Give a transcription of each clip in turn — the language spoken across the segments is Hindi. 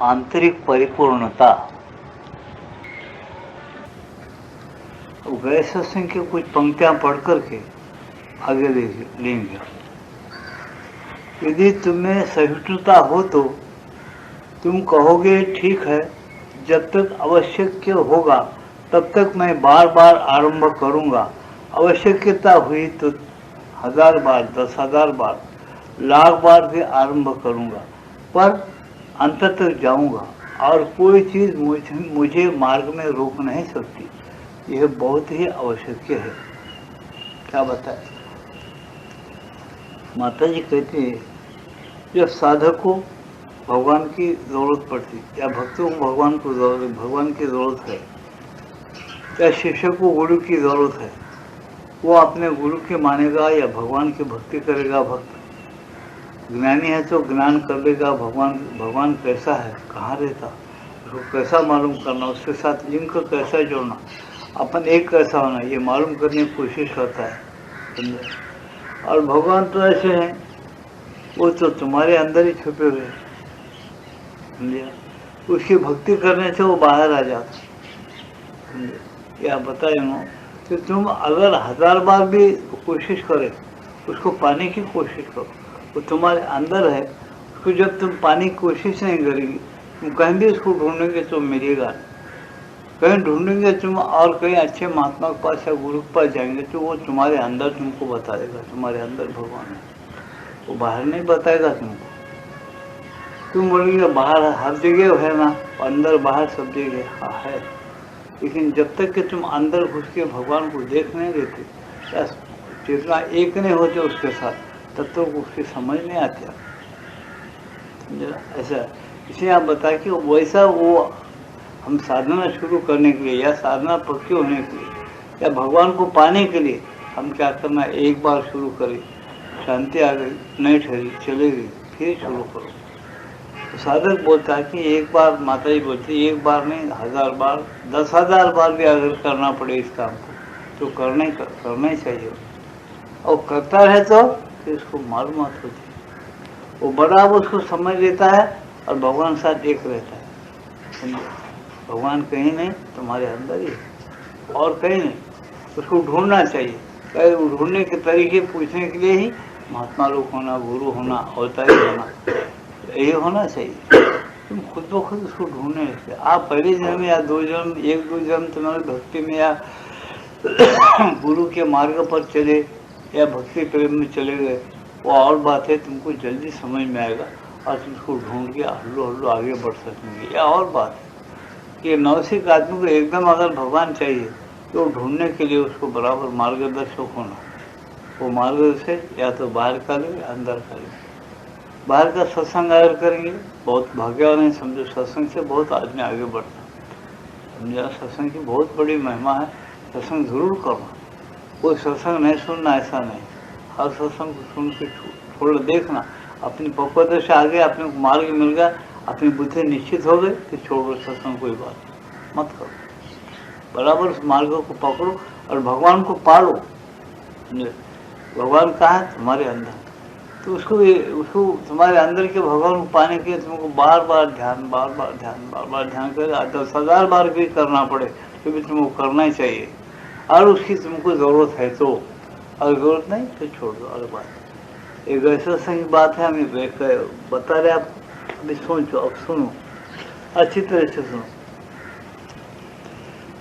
आंतरिक परिपूर्णता। गए सत्संग की कुछ पंक्तियां पढ़ करके आगे लेंगे। यदि तुम्हें सहिष्णुता हो तो तुम कहोगे ठीक है, जब तक आवश्यक होगा तब तक मैं बार बार आरंभ करूंगा। आवश्यकता हुई तो 1000 बार, 10,000 बार, लाख बार भी आरंभ करूंगा, पर अंत तक जाऊंगा और कोई चीज मुझे मार्ग में रोक नहीं सकती। यह बहुत ही आवश्यक है। क्या बताए? माता जी कहती है, जब साधक को भगवान की जरूरत पड़ती या भक्तों को भगवान की जरूरत है या शिष्य को गुरु की जरूरत है, वो अपने गुरु के मानेगा या भगवान की भक्ति करेगा। भक्त ज्ञानी है तो ज्ञान कर लेगा। भगवान कैसा है, कहाँ रहता, उसको कैसा मालूम करना, उसके साथ लिंक कैसा जोड़ना, अपन एक कैसा होना, ये मालूम करने की कोशिश करता है। और भगवान तो ऐसे हैं, वो तो तुम्हारे अंदर ही छुपे हुए हैं। उसकी भक्ति करने से वो बाहर आ जाता। या बताए ना कि तुम अगर 1000 बार भी कोशिश करे, उसको पाने की कोशिश करो, वो तुम्हारे अंदर है। उसको जब तुम पाने की कोशिश नहीं करेगी, तुम कहीं भी उसको ढूंढेंगे तो मिलेगा। कहीं ढूंढेंगे तुम और कहीं अच्छे महात्मा के पास या गुरु के पास जाएंगे तो वो तुम्हारे अंदर तुमको बता देगा, तुम्हारे अंदर भगवान है। वो बाहर नहीं बताएगा तुमको। तुम बोलेंगे बाहर हर जगह है ना, अंदर बाहर सब जगह है, लेकिन जब तक कि तुम अंदर घुस के भगवान को देख नहीं देते या चेतना एक नहीं होते उसके साथ, तब तो उसकी समझ नहीं आती। ऐसा इसलिए आप बताए कि वैसा वो हम साधना शुरू करने के लिए या साधना पक्की होने के लिए या भगवान को पाने के लिए हम क्या करना, एक बार शुरू करें, शांति आ गई, नहीं ठहरी, चले गई, फिर शुरू करो। तो साधक बोलता है कि एक बार, माता जी बोलती है, एक बार नहीं 1000 बार, 10,000 बार भी अगर करना पड़े इस काम को तो करना ही चाहिए। और करता है तो फिर उसको मालूमात होती है, वो बराबर उसको समझ लेता है और भगवान साथ एक रहता है। भगवान कहीं नहीं, तुम्हारे अंदर ही, और कहीं नहीं। उसको ढूंढना चाहिए। ढूंढने के तरीके पूछने के लिए ही महात्मा लोग होना, गुरु होना, अवतारी होना, यही होना चाहिए। तुम खुद ब खुद उसको ढूंढने लगते। आप पहले जन्म या 2 जन्म, 1-2 जन्म तुम्हारे भक्ति में या गुरु के मार्ग पर चले या भक्ति प्रेम में चले गए, वो और बात है, तुमको जल्दी समझ में आएगा और तुम उसको ढूंढ के हल्लो आगे बढ़ सकेंगे। या और बात है कि नवसिक आदमी को एकदम अगर भगवान चाहिए तो ढूंढने के लिए उसको बराबर मार्गदर्शक होना। वो मार्गदर्शक या तो बाहर का ले या अंदर का ले। बाहर का सत्संग अगर करेंगे, बहुत भाग्यवान है, समझो सत्संग से बहुत आदमी आगे बढ़ता। समझा, सत्संग की बहुत बड़ी महिमा है। सत्संग जरूर करना, कोई सत्संग नहीं सुनना ऐसा नहीं। हर सत्संग को सुन के थोड़ा देखना, अपनी पक्वता से आगे अपने मार्ग मिल गया, अपनी बुद्धि निश्चित हो गई, फिर छोड़ो सत्संग, कोई बात मत करो, बराबर उस मार्ग को पकड़ो और भगवान को पालो। भगवान कहाँ है? तुम्हारे अंदर। तो उसको तुम्हारे अंदर के भगवान को पाने के लिए तुमको बार बार ध्यान कर 10,000 बार भी करना पड़े तो भी तुमको करना ही चाहिए। और उसकी तुमको जरूरत है तो, अगर जरूरत नहीं तो छोड़ दो, अलग बात। एक ऐसा सही बात है, हमें बता रहे आप, अभी सोचो, अब सुनो, अच्छी तरह से सुनो,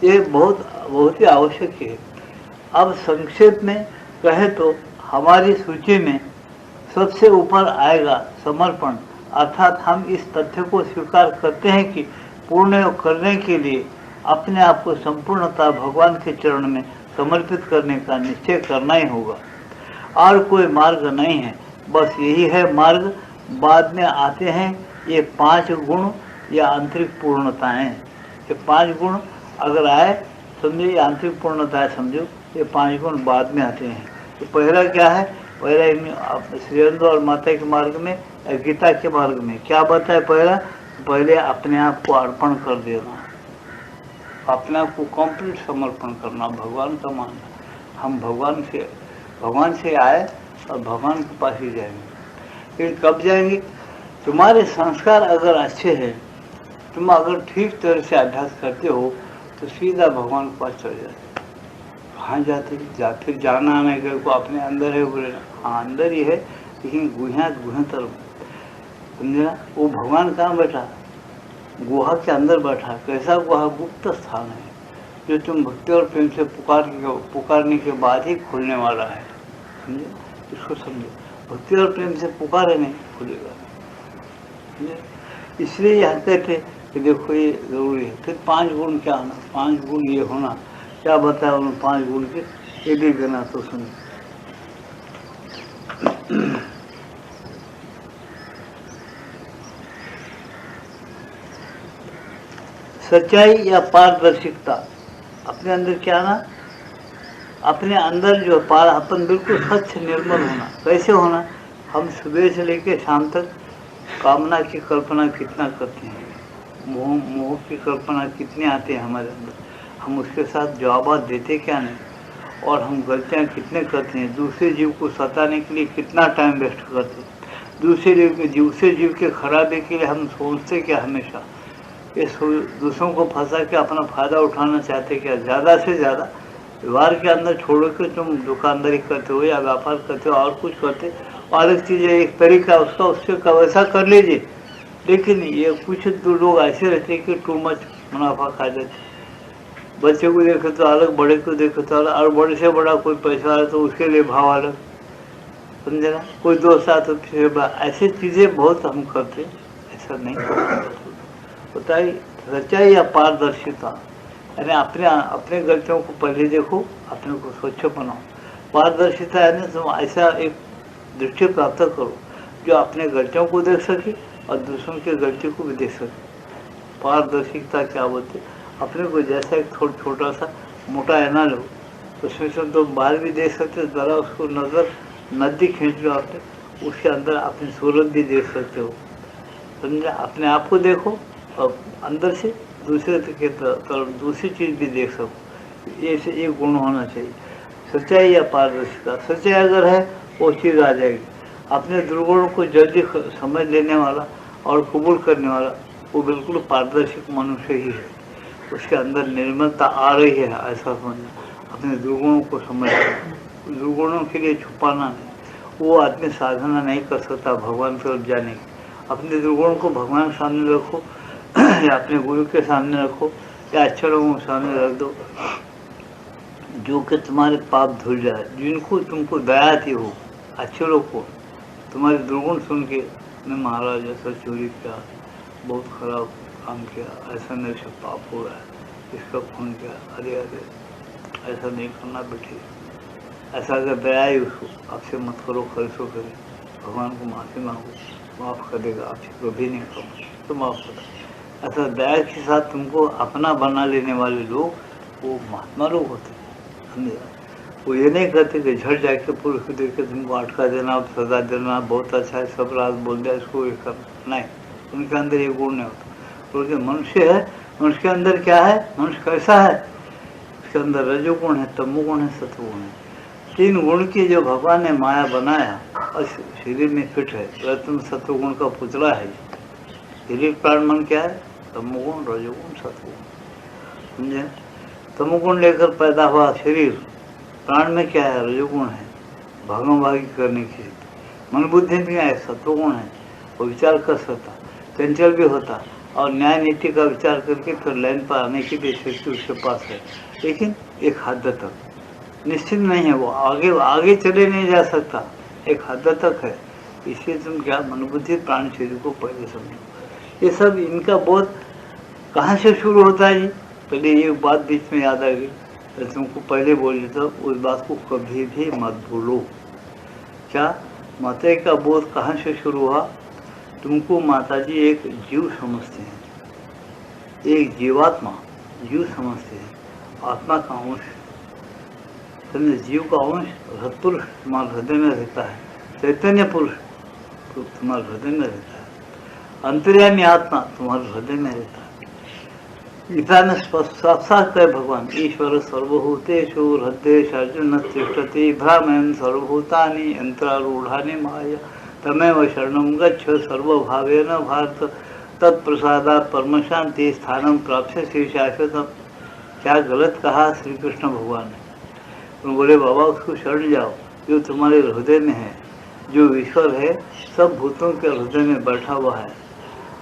ये बहुत ही आवश्यक है। अब संक्षेप में कहे तो हमारी सूची में सबसे ऊपर आएगा समर्पण, अर्थात हम इस तथ्य को स्वीकार करते हैं कि पूर्ण करने के लिए अपने आप को संपूर्णतः भगवान के चरण में समर्पित करने का निश्चय करना ही होगा, और कोई मार्ग नहीं है, बस यही है मार्ग। बाद में आते हैं ये 5 गुण या आंतरिक पूर्णताएं। ये 5 गुण अगर आए, समझो ये आंतरिक पूर्णता है, समझो ये 5 गुण बाद में आते हैं। तो पहला क्या है? पहला श्रीअंद और माता के मार्ग में, गीता के मार्ग में क्या बताए? पहले अपने आप को अर्पण कर देना, अपने आप को कंप्लीट समर्पण करना, भगवान का मानना। हम भगवान से आए और भगवान के पास ही जाएंगे। फिर कब जाएंगे? तुम्हारे संस्कार अगर अच्छे हैं तुम अगर ठीक तरह से अभ्यास करते हो तो सीधा भगवान के पास चले जाते। कहाँ जाते? फिर जाना आने के को अपने अंदर है बोले, हाँ अंदर ही है, लेकिन गुहा तरफ, समझे ना? वो भगवान कहाँ बैठा? गुहा के अंदर बैठा। कैसा गुहा? गुप्त स्थान है, जो तुम भक्ति और प्रेम से पुकारने के बाद ही खुलने वाला है। समझे? इसको समझो, भक्ति और प्रेम से पुकारे नहीं खुलेगा। समझे? इसलिए यहाँ कहते कि देखो ये जरूरी है। फिर 5 गुण क्या होना? 5 गुण ये होना, क्या बताया उन्होंने 5 गुण के? एक गना तो सुनो। सच्चाई या पारदर्शिकता, अपने अंदर क्या ना, अपने अंदर जो अपन बिल्कुल स्वच्छ निर्मल होना। कैसे होना? हम सुबह से लेकर शाम तक कामना की कल्पना कितना करते हैं, मोह की कल्पना कितनी आती है हमारे अंदर, हम उसके साथ जवाब देते क्या नहीं, और हम गलतियाँ कितने करते हैं, दूसरे जीव को सताने के लिए कितना टाइम वेस्ट करते हैं, दूसरे जीव के खराबे के लिए हम सोचते क्या हमेशा, ये दूसरों को फंसा के अपना फायदा उठाना चाहते क्या, ज़्यादा से ज़्यादा व्यवहार के अंदर छोड़ के तुम दुकानदारी करते हो या व्यापार करते हो और कुछ करते, और एक चीज़ एक तरीका उसका, उससे वैसा कर लीजिए। लेकिन ये कुछ लोग ऐसे रहते हैं कि टू मच मुनाफा खा जाते, बच्चे को देखे तो अलग, बड़े को देखे तो अलग, और बड़े से बड़ा कोई पैसा आए तो उसके लिए भाव अलग, समझेगा? कोई दोस्त आए तो ऐसी चीज़ें बहुत हम करते, ऐसा नहीं होता है। सच्चाई या पारदर्शिता, यानी अपने गलतियों को पहले देखो, अपने को स्वच्छ बनाओ। पारदर्शिता यानी तुम ऐसा एक दृष्टि प्राप्त करो जो अपने गलतियों को देख सके और दूसरों की गलती को भी देख सके। पारदर्शिता क्या बोलते? अपने को जैसा एक छोटा सा मोटा ऐना लो, उसमें से तो बाहर भी देख सकते, ज़रा उसको नज़र नज़दीक खींच लो आपने, उसके अंदर अपनी सूरत भी देख सकते हो। समझा? अपने आप को देखो और अंदर से दूसरे के तरफ दूसरी चीज़ भी देख सको। ये से एक गुण होना चाहिए, सच्चाई या पारदर्शिता। सच्चाई अगर है वो चीज़ आ जाएगी। अपने दुर्गुणों को जल्दी समझ लेने वाला और कबूल करने वाला वो बिल्कुल पारदर्शिक मनुष्य ही है, उसके अंदर निर्मलता आ रही है, ऐसा समझना। अपने दुर्गुणों को समझना, दुर्गुणों के लिए छुपाना नहीं। वो आदमी साधना नहीं कर सकता भगवान की ओर जाने की। अपने दुर्गुणों को भगवान के सामने रखो या अपने गुरु के सामने रखो या अच्छे लोगों के सामने रख दो, जो कि तुम्हारे पाप धुल जाए, जिनको तुमको दया आती हो। अच्छे लोग को तुम्हारे दुर्गुण सुन के, मैं महाराज ऐसा चोरी किया, बहुत खराब काम किया, ऐसा मेरे से पाप हो रहा है, इसका खून किया, अरे ऐसा नहीं करना बेटे, ऐसा अगर दया ही उसको, आपसे मत करो, खर्चो करे, भगवान को माफ़ी मांगो, माफ़ कर देगा, आपसे कभी नहीं करो तो माफ़ कर। ऐसा दया के साथ तुमको अपना बना लेने वाले लोग वो महात्मा लोग होते हैं, समझे? वो ये नहीं कहते कि झट जाके पुरुष को देख के तुमको अटका देना, सजा देना, बहुत अच्छा है, सब रात बोल दिया, इसको ये करना नहीं, उनके अंदर ये गुण नहीं होता। क्योंकि मनुष्य है, मनुष्य के अंदर क्या है, मनुष्य कैसा है, उसके अंदर रजोगुण है, तमोगुण है, सत्वगुण है। 3 गुण की जो भगवान ने माया बनाया और शरीर में फिट है, रत्न सत्वगुण का पुतला है। शरीर प्राण मन क्या है? तमोगुण, रजोगुण, सत्वगुण, समझे? तमोगुण लेकर पैदा हुआ शरीर, प्राण में क्या है? रजोगुण है, भागम भागी करने की। मन बुद्धि में है, सत्वगुण है, वो विचार कर सकता, चंचल भी होता और न्याय नीति का विचार करके फिर लाइन पर आने की भी शक्ति उसके पास है, लेकिन एक हद तक, निश्चित नहीं है, वो आगे चले नहीं जा सकता, एक हद तक है। इसलिए तुम क्या मन बुद्धि प्राण शरीर को पहले समझो। ये सब इनका बोध कहाँ से शुरू होता है जी? पहले ये बात बीच में याद आ गई, तो तुमको पहले बोल देता, उस बात को कभी भी मत भूलो। क्या माता का बोध कहाँ से शुरू हुआ? तुमको माताजी एक जीव समझते हैं, एक जीवात्मा, जीव समझते हैं, आत्मा का अंश, समझे? जीव का अंश सत्पुरुष तुम्हारे हृदय में रहता है, चैतन्य पुरुष तो तुम्हारे हृदय में रहता है, अंतर्यामी आत्मा तुम्हारे हृदय में रहता है। गीता में साक्षात कहे भगवान, ईश्वर सर्वभूतेषु हृदयेश अर्जुन तिष्ठति भ्रामयन् सर्वभूतानि यन्त्रारूढानि माया तमेव शरणं गच्छ सर्वभावेन भारत तत्प्रसादात् परम शांति स्थानम प्राप्त श्री शाश्वतम। क्या गलत कहा श्री कृष्ण भगवान ने? तुम बोले बाबा उसको शरण जाओ जो तुम्हारे हृदय में है, जो ईश्वर है सब भूतों के हृदय में बैठा हुआ है।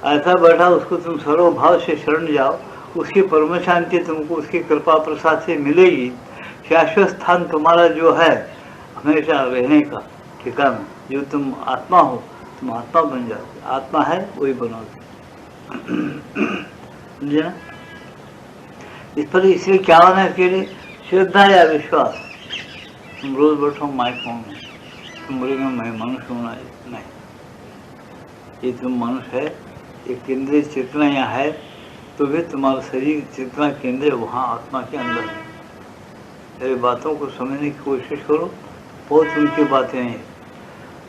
ऐसा बैठा उसको तुम सर्वभाव से शरण जाओ, उसकी परम शांति तुमको उसकी कृपा प्रसाद से मिलेगी। शाश्वत स्थान तुम्हारा जो है हमेशा रहने का ठिकाना, जो तुम आत्मा हो तुम आत्मा बन जाओगे, आत्मा है वही बनोगे। समझे ना? इस पर इसलिए क्या होना चाहिए? श्रद्धा या विश्वास। तुम रोज बैठो माइक में, तुम बोलेगे मैं मनुष्य होना नहीं, ये तुम मनुष्य है, ये केंद्रीय चेतना यहाँ है तो भी तुम्हारा शरीर चेतना केंद्र वहाँ आत्मा के अंदर है। मेरी बातों को समझने की कोशिश करो, बहुत उनकी बातें हैं,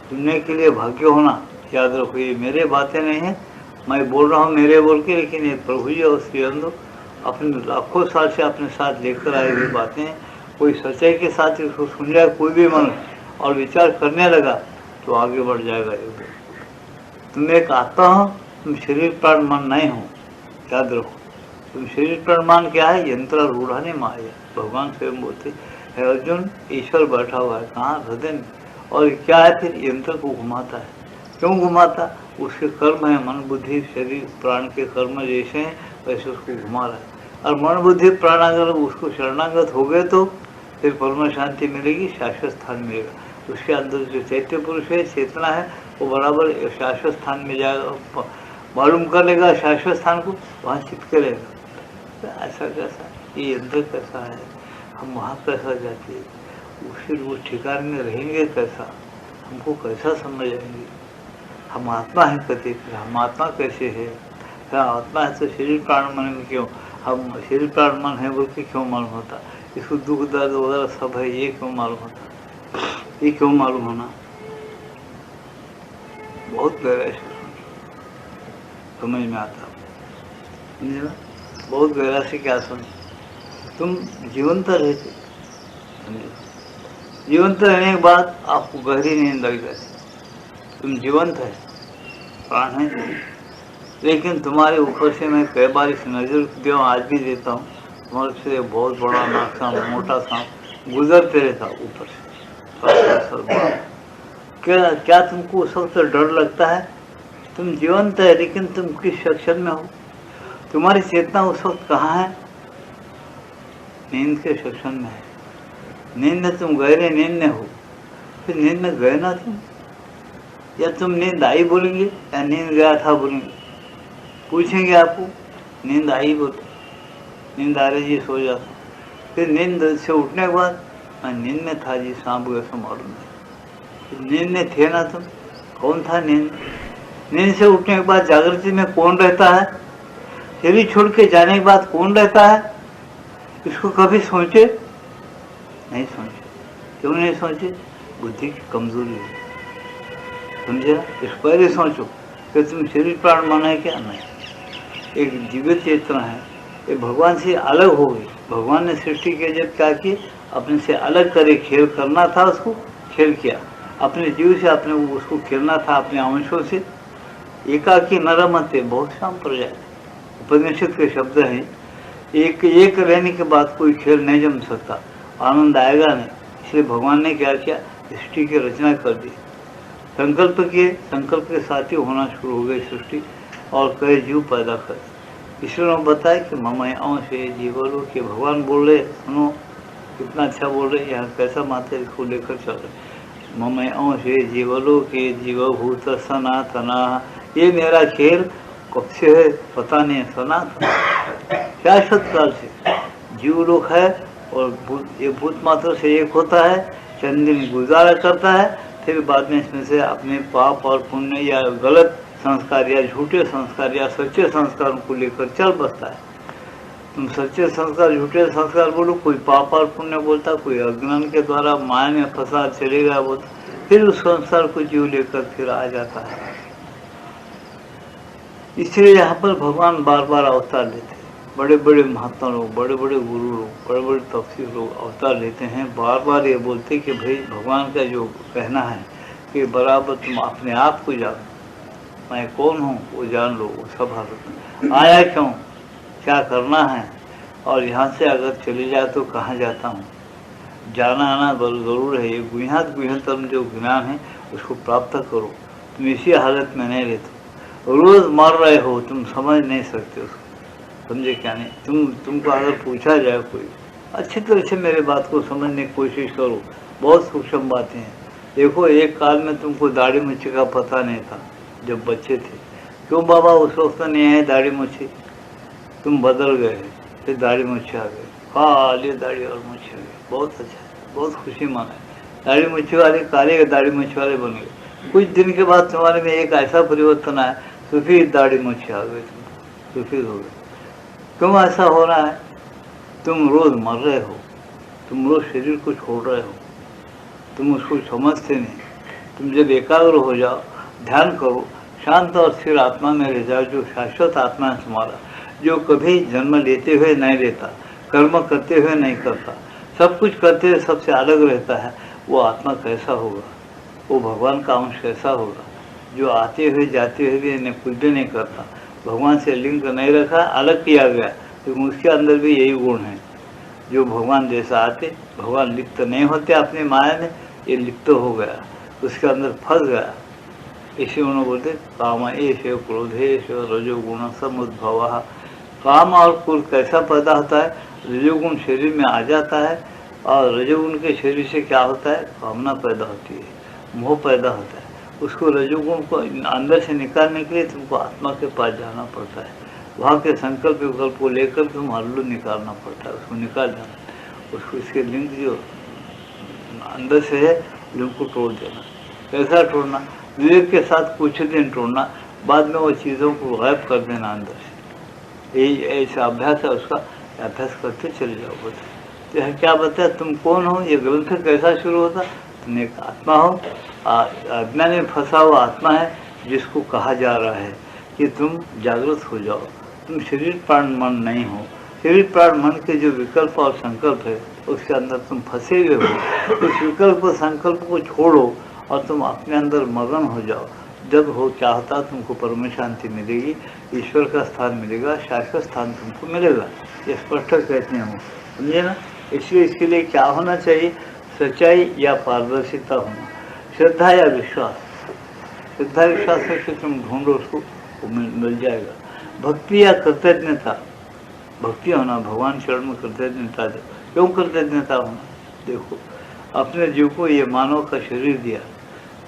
सुनने के लिए भाग्य होना। याद रखो ये मेरे बातें नहीं है, मैं बोल रहा हूँ मेरे बोल के, लेकिन ये प्रभु जी और श्री अंदर अपने लाखों साल से अपने साथ लेकर आए हुए बातें हैं। कोई सच्चाई के साथ इसको सुन जाए कोई भी मनुष्य और विचार करने लगा तो आगे बढ़ जाएगा। तुम एक आत्मा हो, तुम शरीर प्राण मन नहीं हो। याद रखो तुम शरीर प्राण मन क्या है? यंत्र रूढ़ाने माया। भगवान स्वयं बोलते है अर्जुन ईश्वर बैठा हुआ है कहाँ? हृदय में। और क्या है फिर? यंत्र को घुमाता है। क्यों घुमाता? उसके कर्म है, मन बुद्धि शरीर प्राण के कर्म जैसे हैं वैसे उसको घुमा रहा है। और मन बुद्धि प्राण अगर उसको शरणागत हो गए तो फिर परम शांति मिलेगी, शाश्वत स्थान मिलेगा। उसके अंदर जो चैत्य पुरुष है, चेतना है, वो बराबर शाश्वत स्थान में जाएगा, मालूम कर लेगा शाश्वत स्थान को, वहाँ चिपके रहेगा। तो ऐसा कैसा? ये यंत्र कैसा है? हम वहाँ कैसा जाते हैं? फिर वो ठिकाने में रहेंगे कैसा? हमको कैसा समझ आएंगे? हम आत्मा है कहते, फिर हम आत्मा कैसे है? क्या आत्मा है तो शरीर प्राण मन में क्यों? हम शरीर प्राण मन है बोल के क्यों मालूम होता? इसको दुख दर्द वगैरह सब है, ये क्यों मालूम होता? ये क्यों मालूम होना? बहुत गहराई से समझ में आता, समझे ना? बहुत गहराई से क्या समझ? तुम जीवंत रहते, समझे? जीवंत रहने के बाद आपको गहरी नींद लग जाती। तुम जीवंत है, प्राण है, लेकिन तुम्हारे ऊपर से मैं कई बार इस नजर दिया, आज भी देता हूँ, तुम्हारे से बहुत बड़ा नाक मोटा सांप गुजरते रहता ऊपर से। क्या तुमको सबसे डर लगता है? तुम जीवंत है लेकिन तुम किस सेक्शन में हो? तुम्हारी चेतना उस वक्त कहाँ है? नींद के सेक्शन में है। नींद में तुम गहरे नींद में हो, फिर नींद में गए ना तुम, या तुम नींद आई बोलेंगे या नींद गया था बोलेंगे? पूछेंगे आपको, नींद आई बोले, नींद आ रही जी सो जाता। फिर नींद से उठने के बाद मैं नींद में था जी, सांप कैसे मालूम नहीं। नींद में थे ना तुम, कौन था नींद? नींद से उठने के बाद जागृति में कौन रहता है? शरीर छोड़ के जाने के बाद कौन रहता है? इसको कभी सोचे? नहीं सोचे। क्यों नहीं सोचे? बुद्धि की कमजोरी है, समझे ना? इस पहले सोचो कि तुम शरीर प्राण मन है क्या? नहीं, एक जीवित चेतना है, ये भगवान से अलग हो गई। भगवान ने सृष्टि के जब क्या किए, अपने से अलग करे, खेल करना था उसको, खेल किया। अपने जीव से अपने उसको खेलना था, अपने अंशों से। एकाकी नरमते बहुत शाम प्रजा, उपनिषद के शब्द हैं। एक रहने के बाद कोई खेल नहीं जम सकता, आनंद आएगा नहीं। इसलिए भगवान ने क्या किया, सृष्टि की रचना कर दी। संकल्प किए, संकल्प के साथ ही होना शुरू हो गई सृष्टि, और कई जीव पैदा कर। ईश्वर ने बताया कि ममय अंश जीवलो के भगवान बोल रहे, सुनो कितना अच्छा बोल रहे, यहाँ कैसा माथे इसको लेकर चल रहे। ममय अंश जीवलो के जीवभूत सनातना, ये मेरा खेल कब से है पता नहीं, सनातन शाश्वत काल से जीव लोग है, और ये भूत मात्र से एक होता है, चंद दिन गुजारा करता है, फिर बाद में इसमें से अपने पाप और पुण्य या गलत संस्कार या झूठे संस्कार या सच्चे संस्कारों को लेकर चल बसता है। तुम सच्चे संस्कार झूठे संस्कार बोलो, कोई पाप और पुण्य बोलता, कोई अज्ञान के द्वारा माया में फंसा चलेगा बोलता, फिर उस संस्कार को जीव लेकर फिर आ जाता है। इसलिए यहाँ पर भगवान बार बार अवतार लेते हैं। बड़े बड़े महात्मा लोग, बड़े बड़े गुरु लोग, बड़े बड़े तपस्वी लोग अवतार लेते हैं, बार बार ये बोलते कि भाई भगवान का जो कहना है कि बराबर तुम अपने आप को जानो, मैं कौन हूँ वो जान लो, वो सब हालत आया क्यों, क्या करना है, और यहाँ से अगर चले जाए तो कहाँ जाता हूँ। जाना आना जरूर है, ये गुह्यतम जो ज्ञान है उसको प्राप्त करो। तुम इसी हालत में नहीं रहते, रोज मर रहे हो, तुम समझ नहीं सकते उसको, समझे क्या नहीं। तुमको अगर पूछा जाए कोई, अच्छी तरह से मेरे बात को समझने की कोशिश करो, बहुत सूक्ष्म बातें हैं। देखो, एक काल में तुमको दाढ़ी मुच्छी का पता नहीं था जब बच्चे थे, क्यों बाबा उस वक्त नहीं है दाढ़ी मुच्छी, तुम बदल गए, फिर दाढ़ी मुच्छी आ गए, काली दाढ़ी और मुच्छी आ गई, बहुत अच्छा, बहुत खुशी माना, दाढ़ी मुच्छी वाले काले दाढ़ी मुच्छी वाले बन गए। कुछ दिन के बाद तुम्हारे में एक ऐसा परिवर्तन आया, सफेद दाढ़ी मुच्छी आ गई, तुम सफेद हो गए। क्यों ऐसा हो रहा है, तुम रोज मर रहे हो, तुम रोज शरीर को छोड़ रहे हो, तुम उसको समझते नहीं। तुम जब एकाग्र हो जाओ, ध्यान करो, शांत और स्थिर आत्मा में रह जाओ, जो शाश्वत आत्मा है तुम्हारा, जो कभी जन्म लेते हुए नहीं लेता, कर्म करते हुए नहीं करता, सब कुछ करते हुए सबसे अलग रहता है, वो आत्मा कैसा होगा, वो भगवान का अंश कैसा होगा, जो आते हुए जाते हुए भी कुछ भी नहीं करता, भगवान से लिंक नहीं रखा, अलग किया गया, लेकिन उसके अंदर भी यही गुण है। जो भगवान जैसा आते, भगवान लिप्त नहीं होते अपने माया में, ये लिप्त हो गया, उसके अंदर फंस गया। इसे उन्होंने बोलते काम एष क्रोधेश रजोगुण समुद्भव। काम और क्रोध कैसा पैदा होता है, रजोगुण शरीर में आ जाता है, और रजोगुण के शरीर से क्या होता है, कामना पैदा होती है, मोह पैदा होता है। उसको रजोगुण को अंदर से निकालने के लिए तुमको आत्मा के पास जाना पड़ता है, वहाँ के संकल्प विकल्प को लेकर तुम हल्लू निकालना पड़ता है, उसको निकाल जाना, उसको इसके लिंक जो अंदर से है लिंक को तोड़ देना। कैसा तोड़ना, विवेक के साथ कुछ दिन तोड़ना, बाद में वो चीज़ों को गायब कर देना अंदर से। यही ऐसा अभ्यास है, उसका अभ्यास करते चले जाओ। बस तो क्या बताया, तुम कौन हो, ये ग्रंथ कैसा शुरू होता, तुम एक आत्मा हो, अज्ञान में फंसा हुआ आत्मा है, जिसको कहा जा रहा है कि तुम जागृत हो जाओ, तुम शरीर प्राण मन नहीं हो। शरीर प्राण मन के जो विकल्प और संकल्प है, उसके अंदर तुम फंसे हुए हो। उस विकल्प और संकल्प को छोड़ो और तुम अपने अंदर मगन हो जाओ। जब हो चाहता तुमको परम शांति मिलेगी, ईश्वर का स्थान मिलेगा, शाश्वत स्थान तुमको मिलेगा। ये स्पष्ट कहते हैं, समझे ना। इसलिए इसके लिए क्या होना चाहिए, सच्चाई या पारदर्शिता होना, श्रद्धा या विश्वास। श्रद्धा विश्वास से तुम ढूंढो, उसको मिल जाएगा। भक्ति या कृतज्ञता, भक्ति होना, भगवान शरण में कृतज्ञता दे। क्यों कृतज्ञता होना, देखो अपने जीव को ये मानव का शरीर दिया,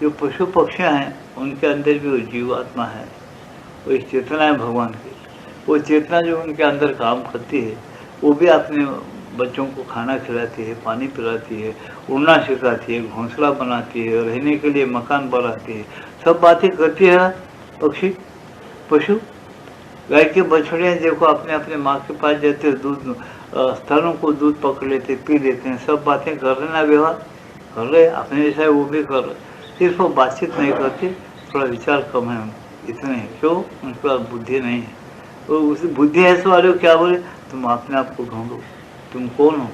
जो पशु पक्षियाँ हैं उनके अंदर भी वो जीवात्मा है, वो एक चेतना है भगवान की। वो चेतना जो उनके अंदर काम करती है, वो भी अपने बच्चों को खाना खिलाती है, पानी पिलाती है, उड़ना सिखाती है, घोंसला बनाती है, रहने के लिए मकान बनाती है, सब बातें करती है ना पक्षी पशु। गाय के बछड़े देखो अपने अपने माँ के पास जाते, दूध स्तनों को दूध पकड़ लेते, पी लेते हैं, सब बातें कर रहे ना, व्यवहार कर रहे, अपने जैसा वो भी कर रहे, सिर्फ वो बातचीत नहीं करती, थोड़ा विचार कम है, इतने ही। क्यों, उनके पास बुद्धि नहीं है। तो उस बुद्धि है वाले क्या बोले, तुम अपने आप को ढूंढो, तुम कौन हो,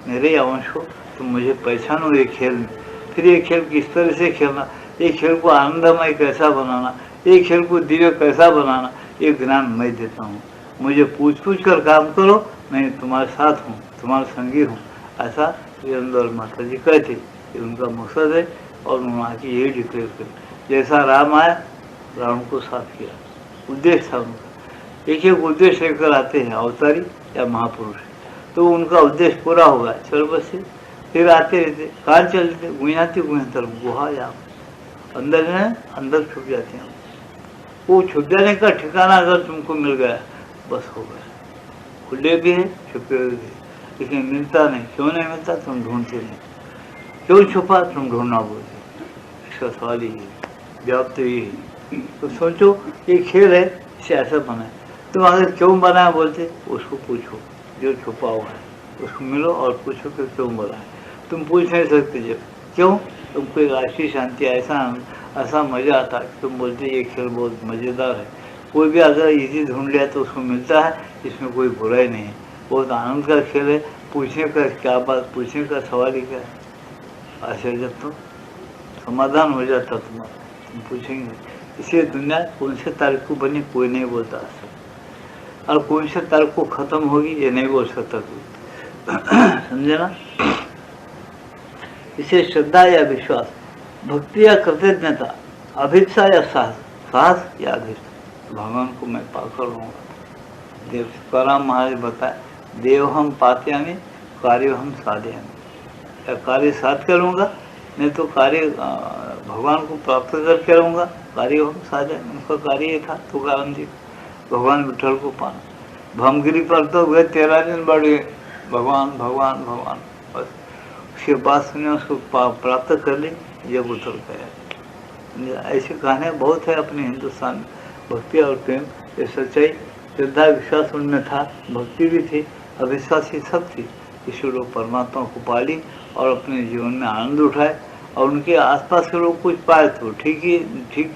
मेरे ही अंश हो, तुम मुझे पहचानो ये खेल में। फिर ये खेल किस तरह से खेलना, ये खेल को आनंदमय कैसा बनाना, ये खेल को दिव्य कैसा बनाना, ये ज्ञान मैं देता हूँ। मुझे पूछ पूछ कर काम करो, मैं तुम्हारे साथ हूँ, तुम्हारा संगी हूँ। ऐसा वीरेंद्र माता जी कहते, ये उनका मकसद है, और उन्होंने की यही डिक्लेयर कर। जैसा राम आया, राम को साथ किया, उद्देश्य था उनका। एक एक उद्देश्य लेकर आते हैं अवतारी या महापुरुष, तो उनका उद्देश्य पूरा होगा, चलो बस से फिर आते रहते, कहाँ चलते, गुहाती गुहतर गुहा या अंदर है, अंदर छुप जाते हैं। वो छुप जाने का ठिकाना अगर तुमको मिल गया, बस हो गया। खुले भी है, छुपे हुए भी, लेकिन मिलता नहीं। क्यों नहीं मिलता, तुम ढूंढते नहीं। क्यों छुपा, तुम ढूंढना बोलते। इसका सवाल ही है, व्याप्त ही है। तो सोचो ये खेल है, इसे ऐसा बनाए। तुम अगर क्यों बनाया बोलते, उसको पूछो, जो छुपा हुआ है उसको मिलो और पूछो कि क्यों बनाए। तुम पूछ नहीं सकते, जब क्यों, तुमको एक ऐसी शांति, ऐसा मज़ा आता है, तुम बोलते ये खेल बहुत मज़ेदार है। कोई भी अगर इजी ढूंढ लिया तो उसको मिलता है, इसमें कोई बुराई नहीं है, बहुत आनंद का खेल है। पूछने का क्या बात, पूछने का सवाल ही क्या है। ऐसे जब तो समाधान हो जाता तुम्हारा, तुम पूछेंगे इसलिए दुनिया कौन से तारीख को बनी कोई नहीं बोलता, और कौन से तारीख को खत्म होगी ये नहीं बोल सकता कोई। समझे ना? इसे श्रद्धा या विश्वास, भक्ति या कृतज्ञता, अभिप्सा या साहस, साहस या अभिप्सा, भगवान को मैं पाकर रहूँगा। देव तुकाराम महाराज बताए, देव हम पात्यामि कार्य हम साधयामि, या कार्य साध करूँगा नहीं तो कार्य भगवान को प्राप्त करके रहूँगा, कार्य हम साधयामि। उनका कार्य ये था तुकाराम जी, भगवान विठल को पाना। भमगिरी पर तो वे 13 दिन बढ़ गए, भगवान भगवान भगवान, बस उसके बाद सुने उसको प्राप्त कर ली, जब उतर गया। ऐसे कहानी बहुत है अपने हिंदुस्तान में, भक्ति और प्रेम, ये सच्चाई, श्रद्धा विश्वास उनमें था, भक्ति भी थी, अविश्वास ही सब थी। ईश्वर लोग परमात्मा को पाली और अपने जीवन में आनंद उठाए, और उनके आसपास के लोग कुछ पाए तो ठीक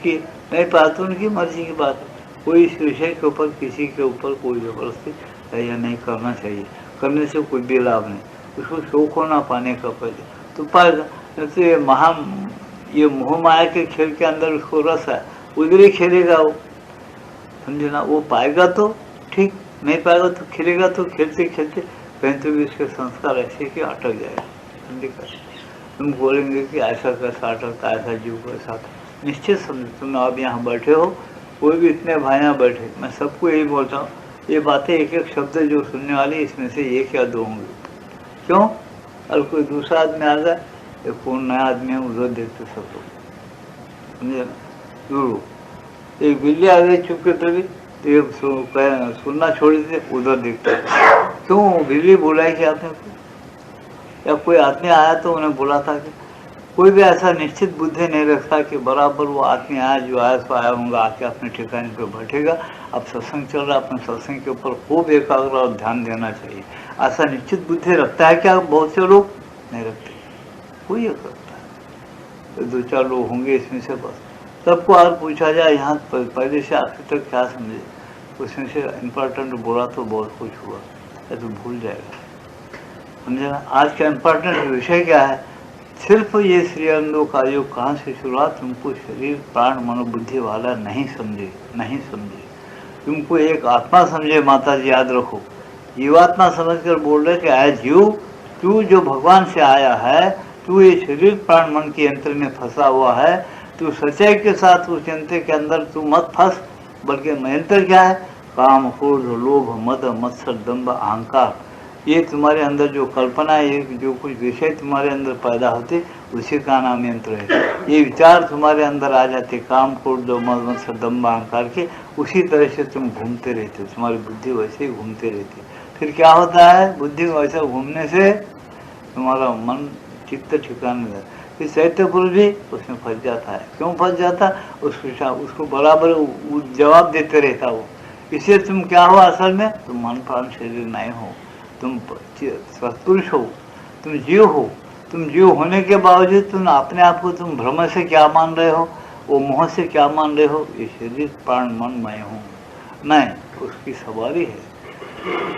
की, नहीं पाए तो उनकी मर्जी की बात है। कोई इस विषय के ऊपर किसी के ऊपर कोई जबरदस्ती या नहीं करना चाहिए, करने से कोई भी लाभ नहीं। उसको शौक होना पाने का पहले तो पाएगा, नहीं तो ये मोह माया के खेल के अंदर उसको रस है, उधर ही खेलेगा वो, समझे ना? वो पाएगा तो ठीक, नहीं पाएगा तो खेलेगा, तो खेलते खेलते कहीं तो भी उसके संस्कार ऐसे कि अटक जाएगा। तुम बोलेंगे कि ऐसा कैसा अटकता, ऐसा जीव कैसा था, निश्चित समझो। तुम अब यहाँ बैठे हो, कोई भी इतने भाइयाँ बैठे, मैं सबको यही बोलता हूँ, ये बातें एक एक शब्द जो सुनने वाली, इसमें से एक या दो होंगे। क्यों? और कोई दूसरा आदमी आ जाए, ये कौन नया आदमी है, उधर देखते सब लोग, समझे ना? जरूर एक बिल्ली आ गई चुप के तभी तो ये सुनना छोड़ देते, उधर देखते। क्यों? बिल्ली बुलाई कि आपने, या कोई आदमी आया तो उन्हें बोला था कि, कोई भी ऐसा निश्चित बुद्धि नहीं रखता कि बराबर वो आदमी आया जो आया सो आया होगा, आके अपने ठिकाने पे बैठेगा। अब सत्संग चल रहा है, अपने सत्संग के ऊपर खूब एकाग्र और ध्यान देना चाहिए। ऐसा निश्चित बुद्धि रखता है क्या? बहुत से लोग नहीं रखते, कोई ये करता है, तो 2-4 लोग होंगे इसमें से बस। सबको अगर पूछा जाए यहाँ पहले से आखिर तक क्या समझे, उसमें से इम्पोर्टेंट बोला तो बहुत कुछ हुआ, या तो भूल जाएगा, समझे ना? आज का इम्पोर्टेंट विषय क्या है? सिर्फ ये श्रीअंगों का योग कहाँ से शुरुआत, तुमको शरीर प्राण मनोबुद्धि वाला नहीं समझे, नहीं समझे, तुमको एक आत्मा समझे। माता जी याद रखो, जीवात्मा समझकर बोल रहे कि आए जीव, तू जो भगवान से आया है, तू ये शरीर प्राण मन के यंत्र में फंसा हुआ है, तू सच्चाई के साथ उस यंत्र के अंदर तू मत फंस, बल्कि यंत्र क्या है? काम क्रोध लोभ मद मत्सर दंभ अहंकार, ये तुम्हारे अंदर जो कल्पना है, जो कुछ विषय तुम्हारे अंदर पैदा होते, उसी का नाम यंत्र है। ये विचार तुम्हारे अंदर आ जाते, काम क्रोध मद मत्सर दंभ अहंकार के, उसी तरह से तुम घूमते रहते, तुम्हारी बुद्धि वैसे ही घूमते रहती। फिर क्या होता है? बुद्धि वैसा घूमने से तुम्हारा मन चित्त ठिकाने में, फिर चैत्य पुरुष भी उसमें फंस जाता है। क्यों फंस जाता? उसको बराबर जवाब देते रहता वो। इसलिए तुम क्या हो असल में? तुम मन प्राण शरीर नहीं हो, तुम सत्पुरुष हो, तुम जीव हो। तुम जीव होने के बावजूद तुम अपने आप को तुम भ्रम से क्या मान रहे हो, वो मोह से क्या मान रहे हो? ये शरीर प्राण मन मैं हूँ, नहीं, उसकी सवारी है।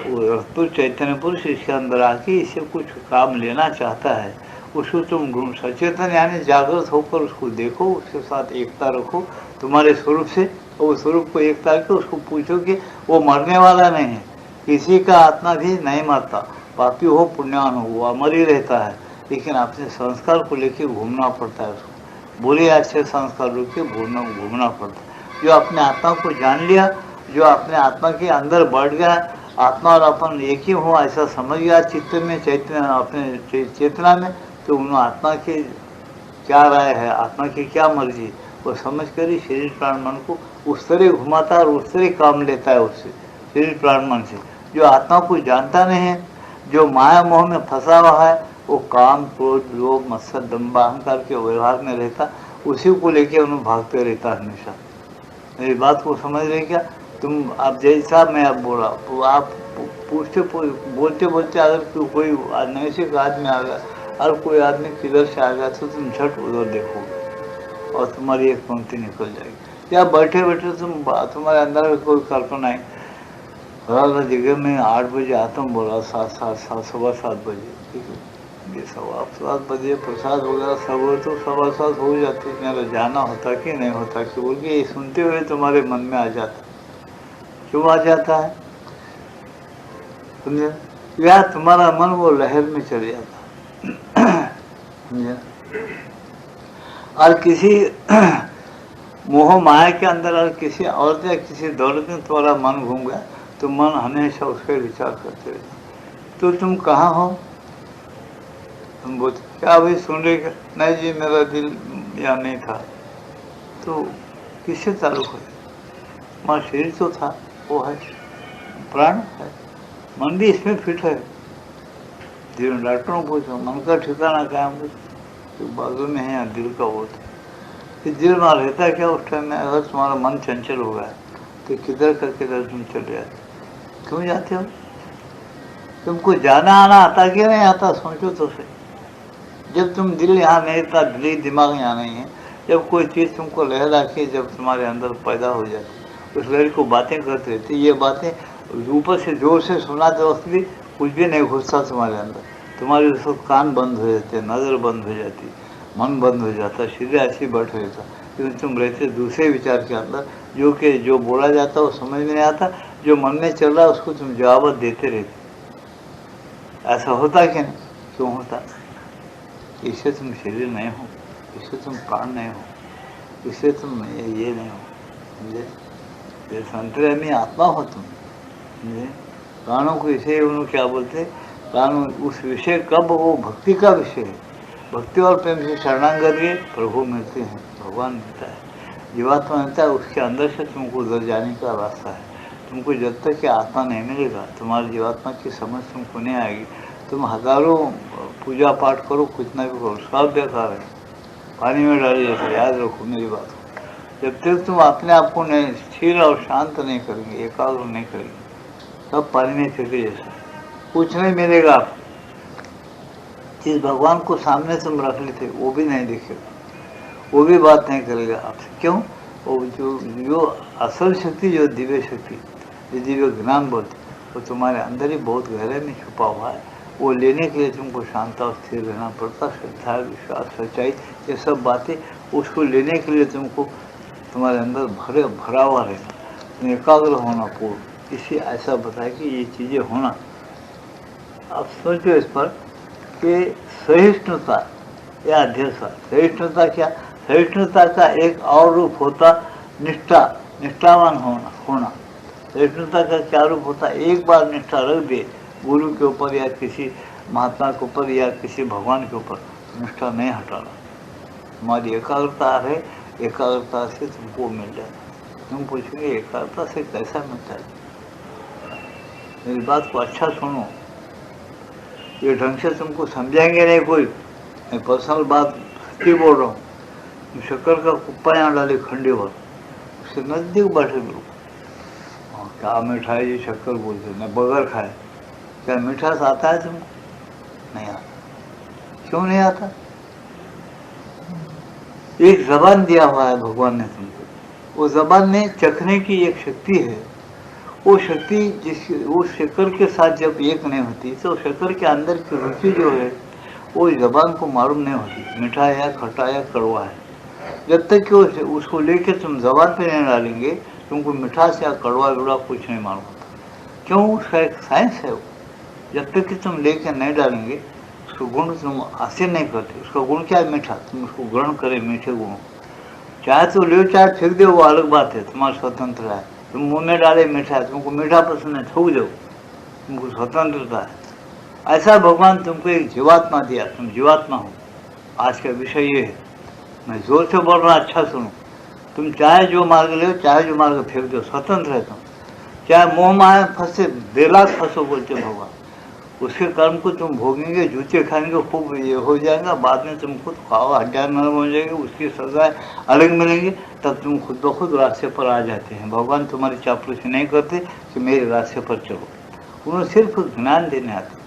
वो चैतन्य पुरुष इसके अंदर आके इससे कुछ काम लेना चाहता है, उसको तुम सचेतन यानी जागृत होकर उसको देखो, उसके साथ एकता रखो तुम्हारे स्वरूप से, और उस स्वरूप को एकता करके उसको पूछो कि वो मरने वाला नहीं है, किसी का आत्मा भी नहीं मरता, पापी हो पुण्यवान हो वो अमर ही रहता है, लेकिन अपने संस्कार को लेके घूमना पड़ता है उसको, बुरे अच्छे संस्कार लेके घूमना पड़ता है। जो अपने आत्मा को जान लिया, जो अपने आत्मा के अंदर बढ़ गया, आत्मा और अपन एक ही हो ऐसा समझ गया चित्त में, चैतन्य अपने चेतना में, तो उन आत्मा के क्या राय है, आत्मा की क्या मर्जी, वो समझ कर ही शरीर प्राण मन को उस तरह घुमाता है और उस तरह काम लेता है उससे, शरीर प्राण मन से। जो आत्मा को जानता नहीं है, जो माया मोह में फंसा हुआ है, वो काम क्रोध लोभ मत्सर दंभ अहंकार के व्यवहार में रहता, उसी को लेके उन्हें भागते रहता हमेशा। मेरी बात को समझ रहे क्या तुम? आप जैसा मैं अब बोला, तो आप बोलते बोलते अगर कोई नैतिक आदमी आ गया और कोई आदमी किधर से आ गया तो तुम झट उधर देखोगे और तुम्हारी एक पंक्ति निकल जाएगी। या बैठे बैठे तुम्हारे अंदर कोई कल्पना है, जगह में 8 बजे आता हूँ, बोला 7 सवा 7 बजे, ठीक है, ये 7:15 प्रसाद वगैरह सब हो तो 7:15 हो जाते, मेरा जाना होता कि नहीं होता कि बोल के ये सुनते हुए तुम्हारे मन में आ जाता। क्यों आ जाता है समझे? या तुम्हारा मन वो लहर में चले जाता समझे? और किसी मोह माया के अंदर और किसी और या किसी दौलत में तुम्हारा मन घूम गया तो मन हमेशा उसका विचार करते रहता। तो तुम कहाँ हो? तुम बोलते क्या भाई सुन रहे क्या? नहीं जी मेरा दिल यहाँ नहीं था। तो किससे ताल्लुक है? हमारा शरीर तो था, वो है, प्राण है, मन भी इसमें फिट है। जीवन डॉक्टरों को पूछो मन का ठिकाना क्या है? तो बाजू में है यहाँ दिल का वो कि दिल में रहता क्या उस टाइम में? अगर तुम्हारा मन चंचल हो गया तो किधर का किधर तुम चले जाते? क्यों जाते हो? तुमको जाना आना आता कि नहीं आता? सोचो तो सही। जब तुम दिल यहाँ नहीं था, दिल दिमाग यहाँ नहीं है, जब कोई चीज़ तुमको लहर आके जब तुम्हारे अंदर पैदा हो जाती, उस लहर को बातें करते रहती, ये बातें ऊपर से जोर से सुनाते वक्त भी कुछ भी नहीं घुसता तुम्हारे अंदर। तुम्हारे उस वक्त कान बंद हो जाते, नज़र बंद हो जाती, मन बंद हो जाता, शरीर ऐसे बैठ रहता, क्योंकि तुम रहते दूसरे विचार के अंदर, जो कि जो बोला जाता वो समझ में नहीं आता, जो मन में चल रहा है उसको तुम जवाब देते रहते। ऐसा होता क्या नहीं? क्यों होता? इससे तुम शरीर नहीं हो, इससे तुम प्राण नहीं हो, इससे तुम ये नहीं हो समझे? ये संतरे में आत्मा हो तुम समझे? प्राणों को इसे उन्होंने क्या बोलते? प्राण उस विषय कब वो भक्ति का विषय है। भक्ति और प्रेम से शरणागति प्रभु मिलते हैं, भगवान मिलता है, जीवात्मा मिलता है, उसके अंदर से तुमको उधर जाने का रास्ता है। तुमको जब तक कि आत्मा नहीं मिलेगा, तुम्हारी जीवात्मा की समझ तुमको नहीं आएगी, तुम हजारों पूजा पाठ करो, कुछ ना भी करो, सब बेकार है, पानी में डाली जैसे। याद रखो मेरी बात को, जब तक तुम अपने आप को नहीं स्थिर और शांत नहीं करेंगे, एकाग्र नहीं करेंगे, सब पानी में चले जैसा, कुछ नहीं मिलेगा आपको। जिस भगवान को सामने तुम रख लेते वो भी नहीं दिखेगा, वो भी बात नहीं करेगा आपसे। क्यों? वो जो असल शक्ति, जो दिव्य शक्ति, जो दिव्य ज्ञान बोलते, वो तुम्हारे अंदर ही बहुत गहरे में छुपा हुआ है। वो लेने के लिए तुमको शांत और स्थिर रहना पड़ता, श्रद्धा, विश्वास, सच्चाई, ये सब बातें, उसको लेने के लिए तुमको तुम्हारे अंदर भरा हुआ रहना, तुम एकाग्र होना पूर्ण। इसी ऐसा बताया कि ये चीज़ें होना। आप सोचो इस पर कि सहिष्णुता या अध्यक्षा। सहिष्णुता क्या? सहिष्णुता का एक और रूप होता निष्ठा, निष्ठावान होना। सहिष्णुता का क्या रूप होता? एक बार निष्ठा रख दे गुरु के ऊपर या किसी महात्मा के ऊपर या किसी भगवान के ऊपर, निष्ठा नहीं हटाना। हमारी एकाग्रता है, एकाग्रता से तुमको मिल जाए। तुम पूछोगे एकाग्रता से कैसा मिलता है? मेरी बात को अच्छा सुनो, ये ढंग से तुमको समझाएंगे नहीं कोई, मैं पर्सनल बात की बोल रहा हूँ। शक्कर का कुप्पा यहाँ डाले खंडे पर, उससे नजदीक बैठे लोग, क्या मिठाई जी शक्कर बोलते, न बगैर खाए। क्या मिठास आता है तुमको? नहीं आता। क्यों नहीं आता? एक जबान दिया हुआ है भगवान ने तुमको, वो जबान में चखने की एक शक्ति है। वो शक्ति वो शक्कर के साथ जब एक नहीं होती तो शक्कर के अंदर की रुचि जो है वो जबान को मालूम नहीं होती, मीठा है, खट्टा है, कड़वा है। जब तक कि उसको लेके तुम जबान पे नहीं डालेंगे, तुमको मिठास या कड़वा विड़ा कुछ नहीं मालूम होता। क्यों? उसका एक साइंस है वो। जब तक कि तुम लेके नहीं डालेंगे, उसको गुण तुम हासिल नहीं करते। उसका गुण क्या है? मीठा। तुम उसको ग्रहण करें मीठे गुणों, चाहे तो ले, चाहे फेंक दे, वो अलग बात है, तुम्हारा स्वतंत्र है। तुम मुंह में डाले मीठा है, तुमको मीठा पसंद है, थूक दो, तुमको स्वतंत्रता है। ऐसा भगवान तुमको एक जीवात्मा दिया, तुम जीवात्मा हो। आज का विषय ये है, मैं जोर से बोल रहा, अच्छा सुनो। तुम चाहे जो मार्ग ले, चाहे जो मार्ग फेंक दो, स्वतंत्र है तुम। चाहे मोह माया फंसे, बेलाग फंसो बोलते भगवान, उसके कर्म को तुम भोगेंगे, जूते खाएंगे, खूब ये हो जाएगा, बाद में तुम खुद खाओ, हड्डियाँ नरम हो जाएगी, उसकी सजाएं अलग मिलेंगी, तब तुम खुद ब खुद रास्ते पर आ जाते हैं। भगवान तुम्हारी चापलूसी नहीं करते कि मेरे रास्ते पर चलो, उन्हें सिर्फ ज्ञान देने आते।